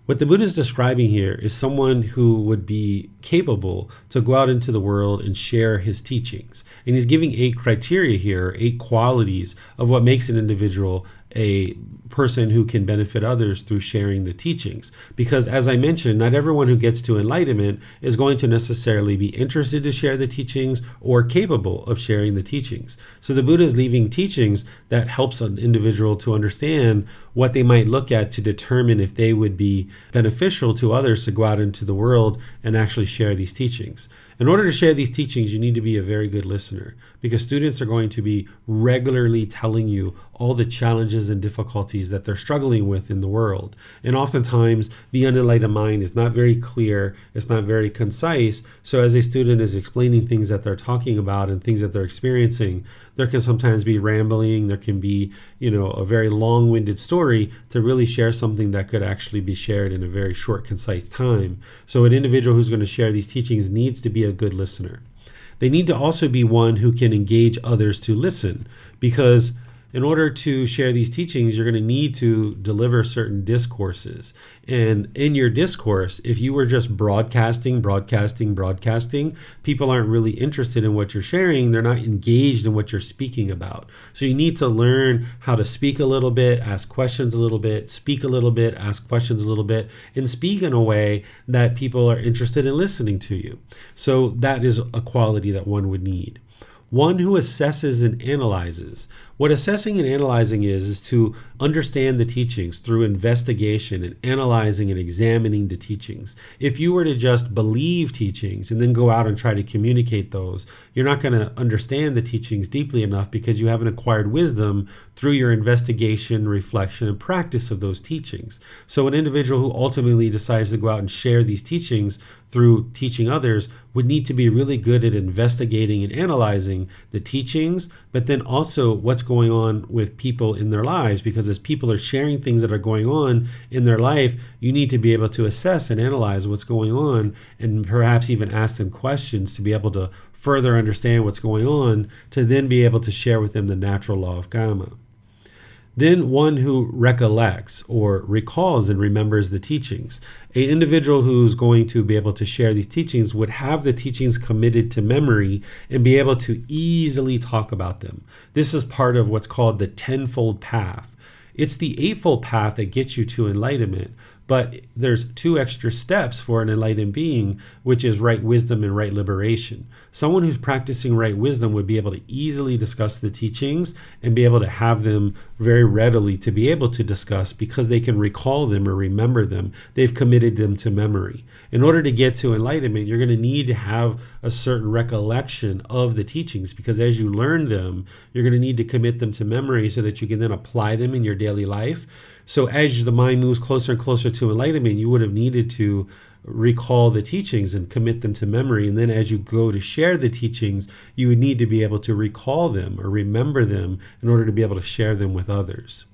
What the Buddha is describing here is someone who would be capable to go out into the world and share his teachings. And he's giving 8 criteria here, 8 qualities of what makes an individual a person who can benefit others through sharing the teachings. Because as I mentioned, not everyone who gets to enlightenment is going to necessarily be interested to share the teachings or capable of sharing the teachings. So the Buddha is leaving teachings that helps an individual to understand what they might look at to determine if they would be beneficial to others to go out into the world and actually share these teachings. In order to share these teachings, you need to be a very good listener, because students are going to be regularly telling you all the challenges and difficulties that they're struggling with in the world. And oftentimes, the unenlightened mind is not very clear, it's not very concise. So as a student is explaining things that they're talking about and things that they're experiencing, there can sometimes be rambling, there can be, a very long-winded story to really share something that could actually be shared in a very short, concise time. So an individual who's going to share these teachings needs to be a good listener. They need to also be one who can engage others to listen, because in order to share these teachings, you're going to need to deliver certain discourses. And in your discourse, if you were just broadcasting, people aren't really interested in what you're sharing. They're not engaged in what you're speaking about. So you need to learn how to speak a little bit, ask questions a little bit, speak a little bit, ask questions a little bit, and speak in a way that people are interested in listening to you. So that is a quality that one would need. One who assesses and analyzes. What assessing and analyzing is to understand the teachings through investigation and analyzing and examining the teachings. If you were to just believe teachings and then go out and try to communicate those, you're not going to understand the teachings deeply enough, because you haven't acquired wisdom through your investigation, reflection, and practice of those teachings. So an individual who ultimately decides to go out and share these teachings through teaching others would need to be really good at investigating and analyzing the teachings, but then also what's going on with people in their lives, because as people are sharing things that are going on in their life, you need to be able to assess and analyze what's going on, and perhaps even ask them questions to be able to further understand what's going on, to then be able to share with them the natural law of karma. Then one who recollects or recalls and remembers the teachings. An individual who's going to be able to share these teachings would have the teachings committed to memory and be able to easily talk about them. This is part of what's called the tenfold path. It's the eightfold path that gets you to enlightenment, But there's 2 extra steps for an enlightened being, which is right wisdom and right liberation. Someone who's practicing right wisdom would be able to easily discuss the teachings and be able to have them very readily to be able to discuss, because they can recall them or remember them. They've committed them to memory. In order to get to enlightenment, you're going to need to have a certain recollection of the teachings, because as you learn them, you're going to need to commit them to memory so that you can then apply them in your daily life. So as the mind moves closer and closer to enlightenment, you would have needed to recall the teachings and commit them to memory. And then as you go to share the teachings, you would need to be able to recall them or remember them in order to be able to share them with others.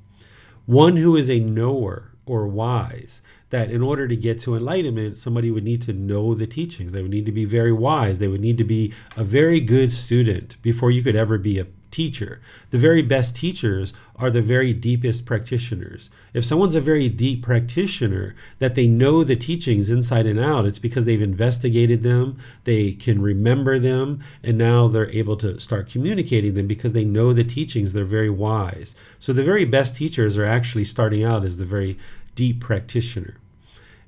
One who is a knower or wise, that in order to get to enlightenment, somebody would need to know the teachings. They would need to be very wise. They would need to be a very good student before you could ever be a teacher. The very best teachers are the very deepest practitioners. If someone's a very deep practitioner, that they know the teachings inside and out, it's because they've investigated them, they can remember them, and now they're able to start communicating them because they know the teachings. They're very wise. So the very best teachers are actually starting out as the very deep practitioner.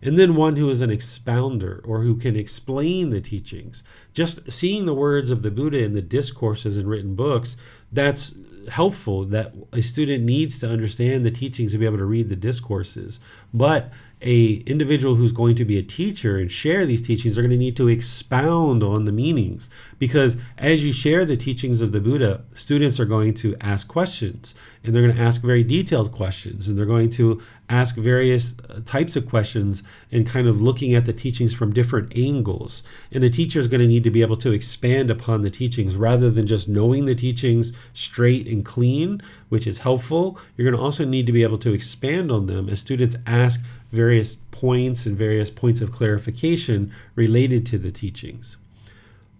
And then one who is an expounder, or who can explain the teachings. Just seeing the words of the Buddha in the discourses and written books, that's helpful. That a student needs to understand the teachings to be able to read the discourses. But a individual who's going to be a teacher and share these teachings are going to need to expound on the meanings, because as you share the teachings of the Buddha, students are going to ask questions, and they're going to ask very detailed questions, and they're going to ask various types of questions and kind of looking at the teachings from different angles. And a teacher is going to need to be able to expand upon the teachings rather than just knowing the teachings straight and clean, which is helpful. You're going to also need to be able to expand on them as students ask various points and various points of clarification related to the teachings.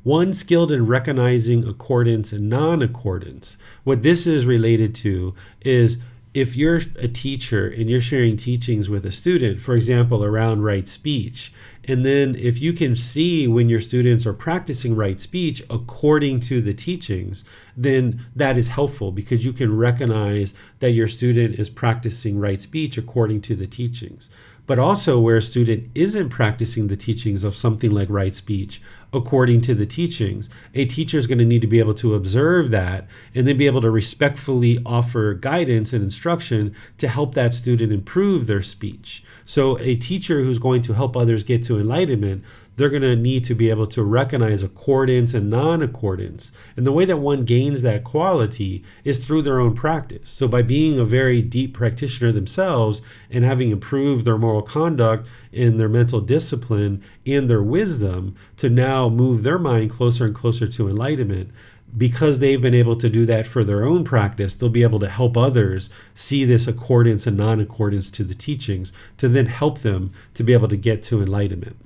One skilled in recognizing accordance and non-accordance. What this is related to is if you're a teacher and you're sharing teachings with a student, for example, around right speech, and then if you can see when your students are practicing right speech according to the teachings, then that is helpful, because you can recognize that your student is practicing right speech according to the teachings. But also where a student isn't practicing the teachings of something like right speech according to the teachings, a teacher is going to need to be able to observe that and then be able to respectfully offer guidance and instruction to help that student improve their speech. So a teacher who's going to help others get to enlightenment, they're going to need to be able to recognize accordance and non-accordance. And the way that one gains that quality is through their own practice. So by being a very deep practitioner themselves and having improved their moral conduct and their mental discipline and their wisdom to now move their mind closer and closer to enlightenment, because they've been able to do that for their own practice, they'll be able to help others see this accordance and non-accordance to the teachings to then help them to be able to get to enlightenment.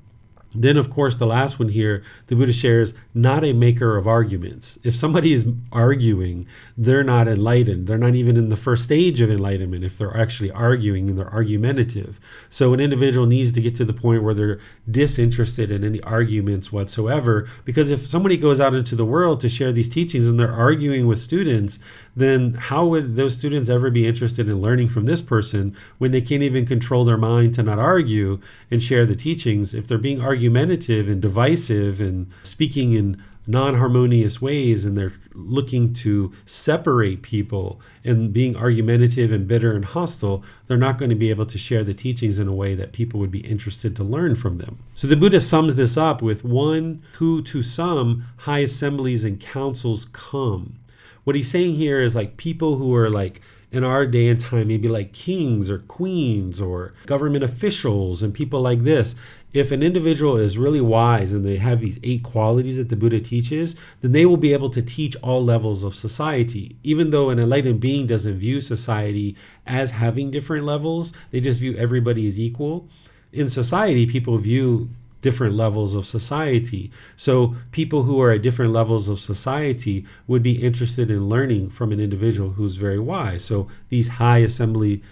Then, of course, the last one here, the Buddha shares, not a maker of arguments. If somebody is arguing, they're not enlightened. They're not even in the first stage of enlightenment if they're actually arguing and they're argumentative. So an individual needs to get to the point where they're disinterested in any arguments whatsoever, because if somebody goes out into the world to share these teachings and they're arguing with students, then how would those students ever be interested in learning from this person when they can't even control their mind to not argue and share the teachings? If they're being argumentative and divisive and speaking in non-harmonious ways, and they're looking to separate people and being argumentative and bitter and hostile, they're not going to be able to share the teachings in a way that people would be interested to learn from them. So the Buddha sums this up with one who to some high assemblies and councils come. What he's saying here is like people who are like in our day and time, maybe like kings or queens or government officials and people like this. If an individual is really wise and they have these 8 qualities that the Buddha teaches, then they will be able to teach all levels of society. Even though an enlightened being doesn't view society as having different levels, they just view everybody as equal. In society, people view different levels of society. So people who are at different levels of society would be interested in learning from an individual who's very wise. So these high assembly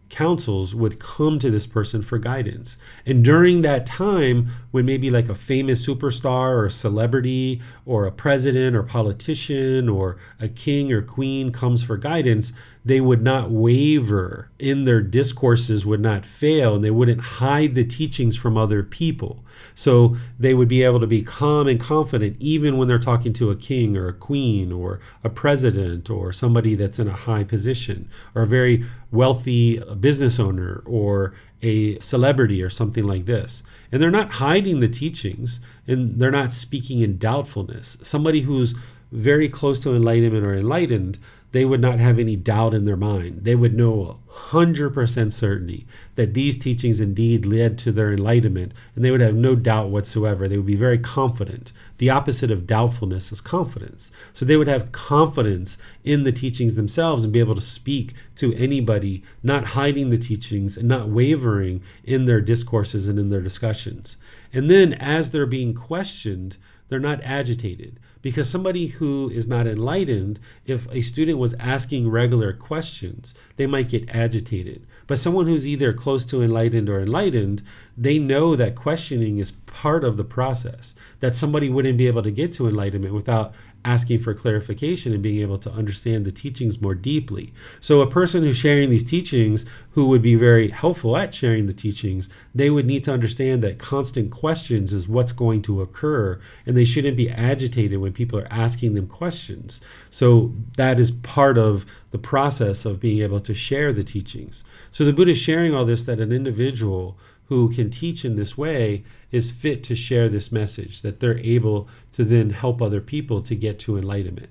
councils would come to this person for guidance. And during that time, when maybe like a famous superstar or a celebrity or a president or politician or a king or queen comes for guidance, they would not waver in their discourses, would not fail, and they wouldn't hide the teachings from other people. So they would be able to be calm and confident even when they're talking to a king or a queen or a president or somebody that's in a high position or a very wealthy business owner or a celebrity or something like this. And they're not hiding the teachings, and they're not speaking in doubtfulness. Somebody who's very close to enlightenment or enlightened, they would not have any doubt in their mind. They would know 100% certainty that these teachings indeed led to their enlightenment, and they would have no doubt whatsoever. They would be very confident. The opposite of doubtfulness is confidence. So they would have confidence in the teachings themselves and be able to speak to anybody, not hiding the teachings and not wavering in their discourses and in their discussions. And then as they're being questioned, they're not agitated. Because somebody who is not enlightened, if a student was asking regular questions, they might get agitated. But someone who's either close to enlightened or enlightened, they know that questioning is part of the process, that somebody wouldn't be able to get to enlightenment without asking for clarification and being able to understand the teachings more deeply. So a person who's sharing these teachings, who would be very helpful at sharing the teachings, they would need to understand that constant questions is what's going to occur, and they shouldn't be agitated when people are asking them questions. So that is part of the process of being able to share the teachings. So the Buddha is sharing all this, that an individual who can teach in this way is fit to share this message, that they're able to then help other people to get to enlightenment.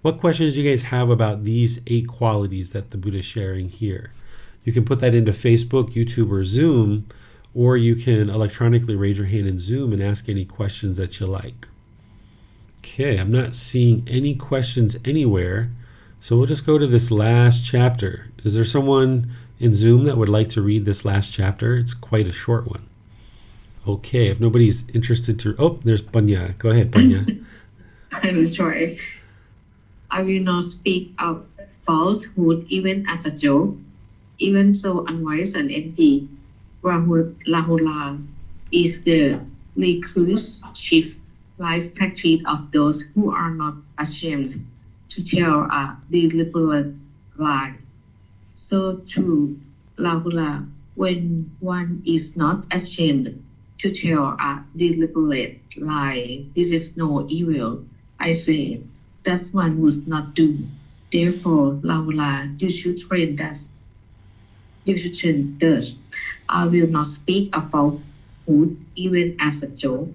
What questions do you guys have about these 8 qualities that the Buddha is sharing here? You can put that into Facebook, YouTube, or Zoom, or you can electronically raise your hand in Zoom and ask any questions that you like. Okay, I'm not seeing any questions anywhere, so we'll just go to this last chapter. Is there someone in Zoom that would like to read this last chapter? It's quite a short one. Okay, if nobody's interested to... Oh, there's Panya. Go ahead, Panya. I'm sorry. I will not speak of falsehood even as a joke, even so unwise and empty. Rahula is the recluse chief life practice of those who are not ashamed to tell a deliberate lie. So true, Rahula, when one is not ashamed to tell a deliberate lie, this is no evil. I say, that one would not do. Therefore, Rahula, you should train thus. You should train thus. I will not speak of falsehood even as a joke.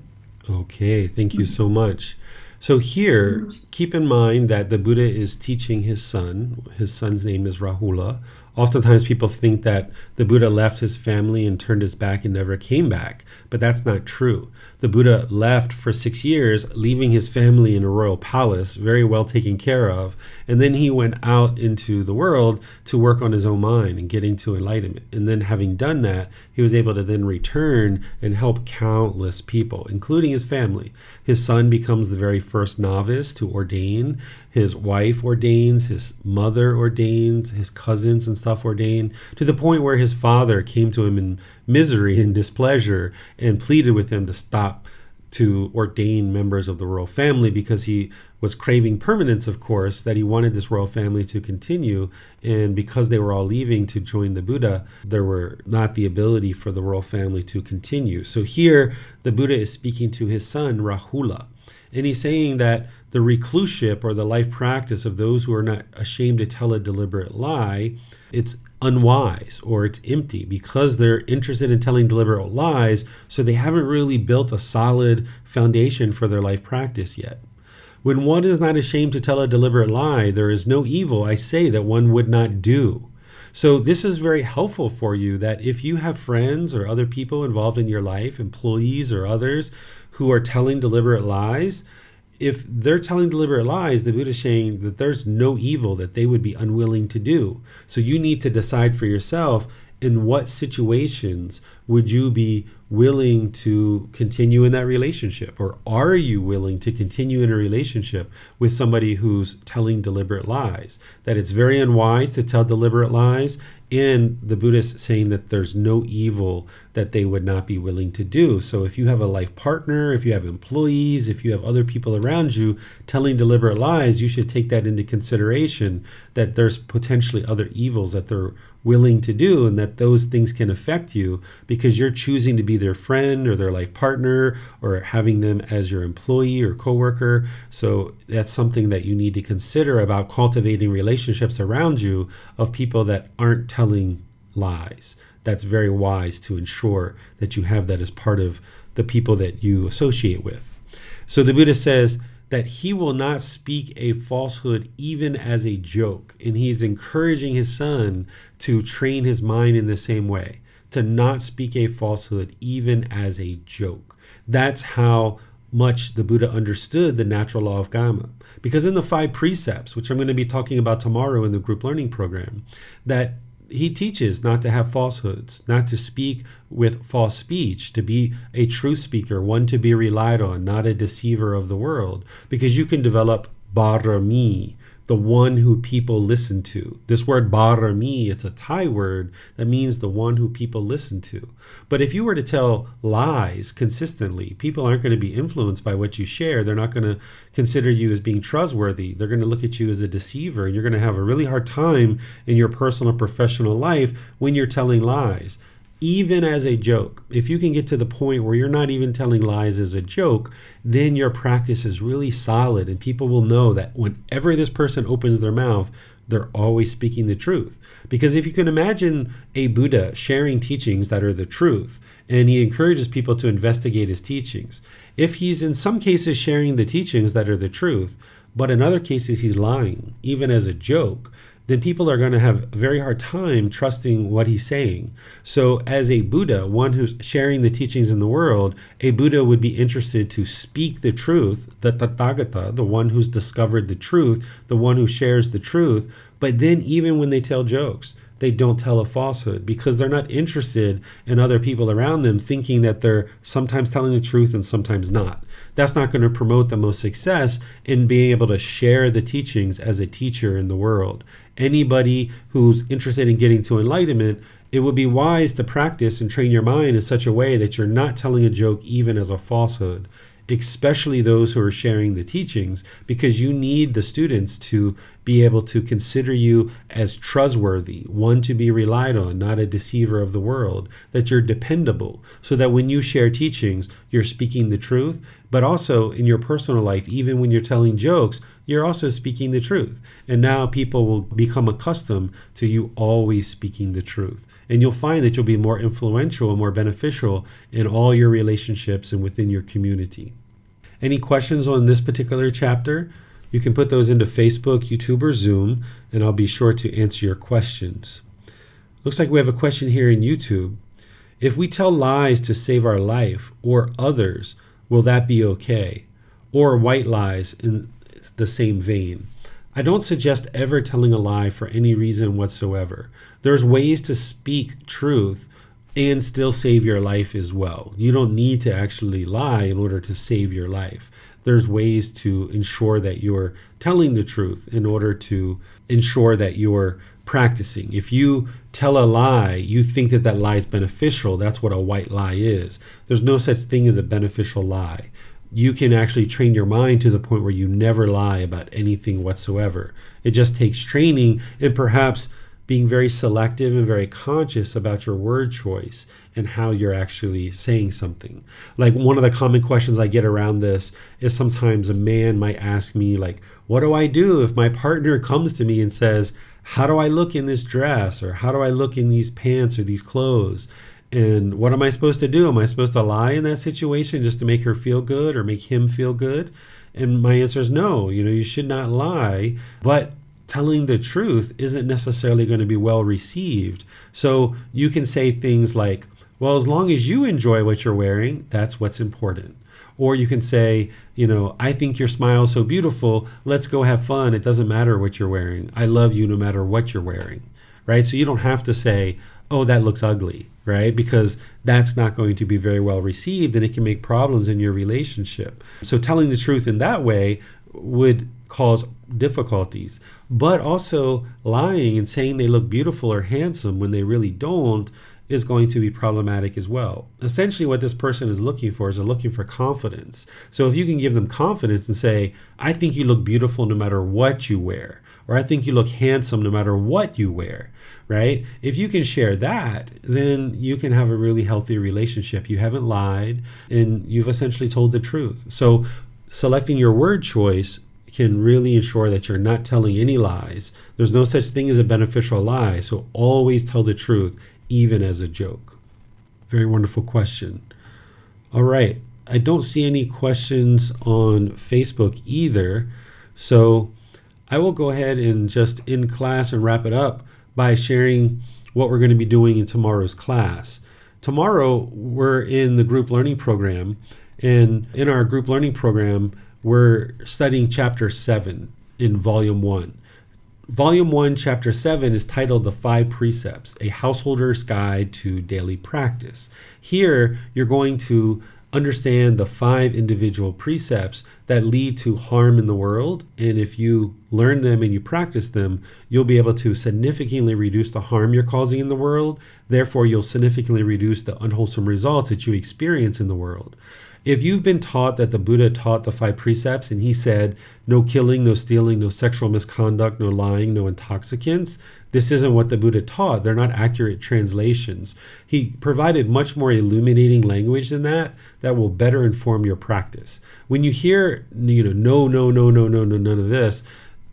Okay, thank you so much. So here, keep in mind that the Buddha is teaching his son. His son's name is Rahula. Oftentimes people think that the Buddha left his family and turned his back and never came back, but that's not true. The Buddha left for 6 years, leaving his family in a royal palace, very well taken care of, and then he went out into the world to work on his own mind and getting to enlightenment. And then having done that, he was able to then return and help countless people, including his family. His son becomes the very first novice to ordain. His wife ordains, his mother ordains, his cousins and stuff ordained, to the point where his father came to him in misery and displeasure and pleaded with him to stop to ordain members of the royal family, because he was craving permanence, of course, that he wanted this royal family to continue. And because they were all leaving to join the Buddha, there were not the ability for the royal family to continue. So here the Buddha is speaking to his son Rahula, and he's saying that the recluseship, or the life practice of those who are not ashamed to tell a deliberate lie, it's unwise, or it's empty, because they're interested in telling deliberate lies, so they haven't really built a solid foundation for their life practice yet. When one is not ashamed to tell a deliberate lie, there is no evil, I say, that one would not do. So this is very helpful for you, that if you have friends or other people involved in your life, employees or others, who are telling deliberate lies, if they're telling deliberate lies, the Buddha is saying that there's no evil that they would be unwilling to do. So you need to decide for yourself, in what situations would you be willing to continue in that relationship? Or are you willing to continue in a relationship with somebody who's telling deliberate lies? That it's very unwise to tell deliberate lies, and the Buddhist saying that there's no evil that they would not be willing to do. So if you have a life partner, if you have employees, if you have other people around you telling deliberate lies, you should take that into consideration, that there's potentially other evils that they're willing to do, and that those things can affect you because you're choosing to be their friend or their life partner or having them as your employee or coworker. So that's something that you need to consider about cultivating relationships around you of people that aren't telling lies. That's very wise to ensure that you have that as part of the people that you associate with. So the Buddha says that he will not speak a falsehood even as a joke. And he's encouraging his son to train his mind in the same way, to not speak a falsehood even as a joke. That's how much the Buddha understood the natural law of karma. Because in the 5 precepts, which I'm going to be talking about tomorrow in the group learning program, that he teaches not to have falsehoods, not to speak with false speech, to be a true speaker, one to be relied on, not a deceiver of the world, because you can develop barami, the one who people listen to. This word barami, it's a Thai word that means the one who people listen to. But if you were to tell lies consistently, people aren't going to be influenced by what you share. They're not going to consider you as being trustworthy. They're going to look at you as a deceiver, and you're going to have a really hard time in your personal and professional life when you're telling lies. Even as a joke, if you can get to the point where you're not even telling lies as a joke, then your practice is really solid, and people will know that whenever this person opens their mouth, they're always speaking the truth. Because if you can imagine a Buddha sharing teachings that are the truth, and he encourages people to investigate his teachings, if he's in some cases sharing the teachings that are the truth, but in other cases he's lying, even as a joke, then people are going to have a very hard time trusting what he's saying. So as a Buddha, one who's sharing the teachings in the world, a Buddha would be interested to speak the truth, the Tathagata, the one who's discovered the truth, the one who shares the truth. But then even when they tell jokes, they don't tell a falsehood, because they're not interested in other people around them thinking that they're sometimes telling the truth and sometimes not. That's not going to promote the most success in being able to share the teachings as a teacher in the world. Anybody who's interested in getting to enlightenment, it would be wise to practice and train your mind in such a way that you're not telling a joke even as a falsehood, especially those who are sharing the teachings, because you need the students to be able to consider you as trustworthy, one to be relied on, not a deceiver of the world, that you're dependable, so that when you share teachings, you're speaking the truth, but also in your personal life, even when you're telling jokes, you're also speaking the truth. And now people will become accustomed to you always speaking the truth. And you'll find that you'll be more influential and more beneficial in all your relationships and within your community. Any questions on this particular chapter? You can put those into Facebook, YouTube, or Zoom, and I'll be sure to answer your questions. Looks like we have a question here in YouTube. If we tell lies to save our life or others, will that be okay? Or white lies in the same vein? I don't suggest ever telling a lie for any reason whatsoever. There's ways to speak truth and still save your life as well. You don't need to actually lie in order to save your life. There's ways to ensure that you're telling the truth in order to ensure that you're practicing. If you tell a lie, you think that that lie is beneficial. That's what a white lie is. There's no such thing as a beneficial lie. You can actually train your mind to the point where you never lie about anything whatsoever. It just takes training and perhaps being very selective and very conscious about your word choice and how you're actually saying something. Like, one of the common questions I get around this is sometimes a man might ask me, like, what do I do if my partner comes to me and says, how do I look in this dress? Or how do I look in these pants or these clothes? And what am I supposed to do? Am I supposed to lie in that situation just to make her feel good or make him feel good? And my answer is no. You should not lie, but telling the truth isn't necessarily going to be well received. So you can say things like, well, as long as you enjoy what you're wearing, that's what's important. Or you can say, I think your smile is so beautiful. Let's go have fun. It doesn't matter what you're wearing. I love you no matter what you're wearing. right? So you don't have to say, oh, that looks ugly, right? Because that's not going to be very well received and it can make problems in your relationship. So telling the truth in that way would cause difficulties. But also lying and saying they look beautiful or handsome when they really don't is going to be problematic as well. Essentially what this person is looking for is they're looking for confidence. So if you can give them confidence and say, I think you look beautiful no matter what you wear, or I think you look handsome no matter what you wear, right? If you can share that, then you can have a really healthy relationship. You haven't lied and you've essentially told the truth. So selecting your word choice can really ensure that you're not telling any lies. There's no such thing as a beneficial lie. So always tell the truth, even as a joke. Very wonderful question. All right. I don't see any questions on Facebook either. So I will go ahead and just end class and wrap it up by sharing what we're going to be doing in tomorrow's class. Tomorrow, we're in the group learning program. And in our group learning program, we're studying chapter 7 in volume 1. Volume 1, Chapter 7 is titled The 5 Precepts, A Householder's Guide to Daily Practice. Here, you're going to understand the 5 individual precepts that lead to harm in the world. And if you learn them and you practice them, you'll be able to significantly reduce the harm you're causing in the world. Therefore, you'll significantly reduce the unwholesome results that you experience in the world. If you've been taught that the Buddha taught the 5 precepts and he said, no killing, no stealing, no sexual misconduct, no lying, no intoxicants, this isn't what the Buddha taught. They're not accurate translations. He provided much more illuminating language than that will better inform your practice. When you hear, no, none of this,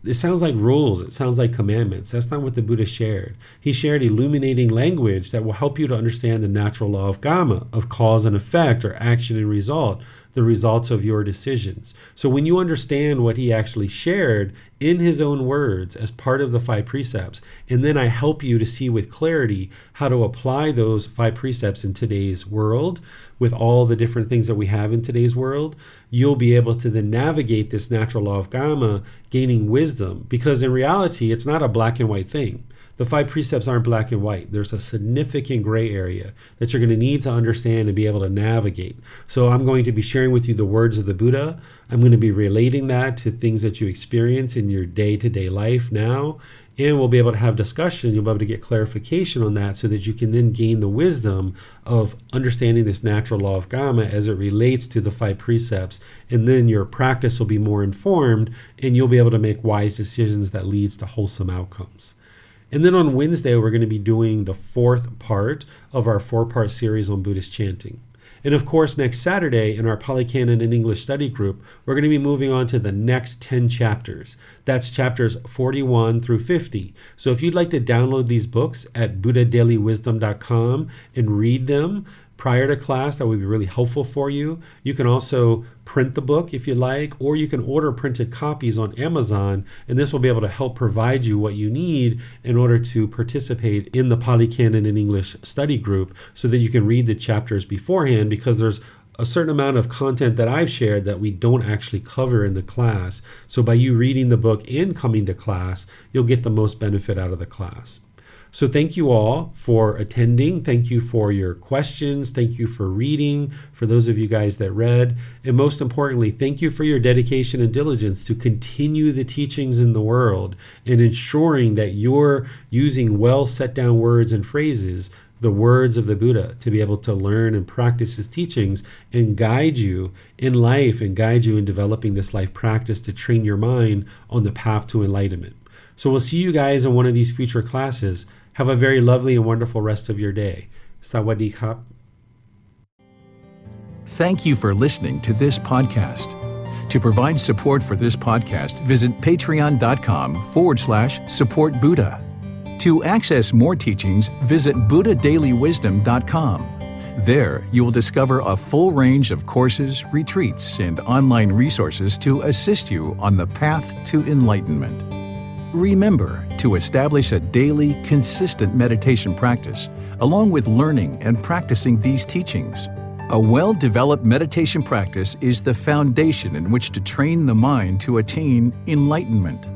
it sounds like rules. It sounds like commandments. That's not what the Buddha shared. He shared illuminating language that will help you to understand the natural law of Gama, of cause and effect, or action and result, the results of your decisions. So when you understand what he actually shared in his own words as part of the 5 precepts, and then I help you to see with clarity how to apply those 5 precepts in today's world with all the different things that we have in today's world, you'll be able to then navigate this natural law of Gama, gaining wisdom, because in reality, it's not a black and white thing. The 5 precepts aren't black and white. There's a significant gray area that you're going to need to understand and be able to navigate. So I'm going to be sharing with you the words of the Buddha. I'm going to be relating that to things that you experience in your day-to-day life now. And we'll be able to have discussion. You'll be able to get clarification on that so that you can then gain the wisdom of understanding this natural law of Gama as it relates to the 5 precepts. And then your practice will be more informed and you'll be able to make wise decisions that leads to wholesome outcomes. And then on Wednesday, we're going to be doing the 4th part of our 4-part series on Buddhist chanting. And of course, next Saturday in our Pali Canon and English study group, we're going to be moving on to the next 10 chapters. That's chapters 41 through 50. So if you'd like to download these books at buddhadailywisdom.com and read them prior to class, that would be really helpful for you. You can also print the book if you like, or you can order printed copies on Amazon, and this will be able to help provide you what you need in order to participate in the Pali Canon and English study group so that you can read the chapters beforehand, because there's a certain amount of content that I've shared that we don't actually cover in the class. So by you reading the book and coming to class, you'll get the most benefit out of the class. So thank you all for attending. Thank you for your questions. Thank you for reading, for those of you guys that read. And most importantly, thank you for your dedication and diligence to continue the teachings in the world and ensuring that you're using well set down words and phrases, the words of the Buddha, to be able to learn and practice his teachings and guide you in life and guide you in developing this life practice to train your mind on the path to enlightenment. So we'll see you guys in one of these future classes. Have a very lovely and wonderful rest of your day. Sawadee Kap. Thank you for listening to this podcast. To provide support for this podcast, visit patreon.com/support Buddha. To access more teachings, visit buddhadailywisdom.com. There, you will discover a full range of courses, retreats, and online resources to assist you on the path to enlightenment. Remember to establish a daily, consistent meditation practice, along with learning and practicing these teachings. A well-developed meditation practice is the foundation in which to train the mind to attain enlightenment.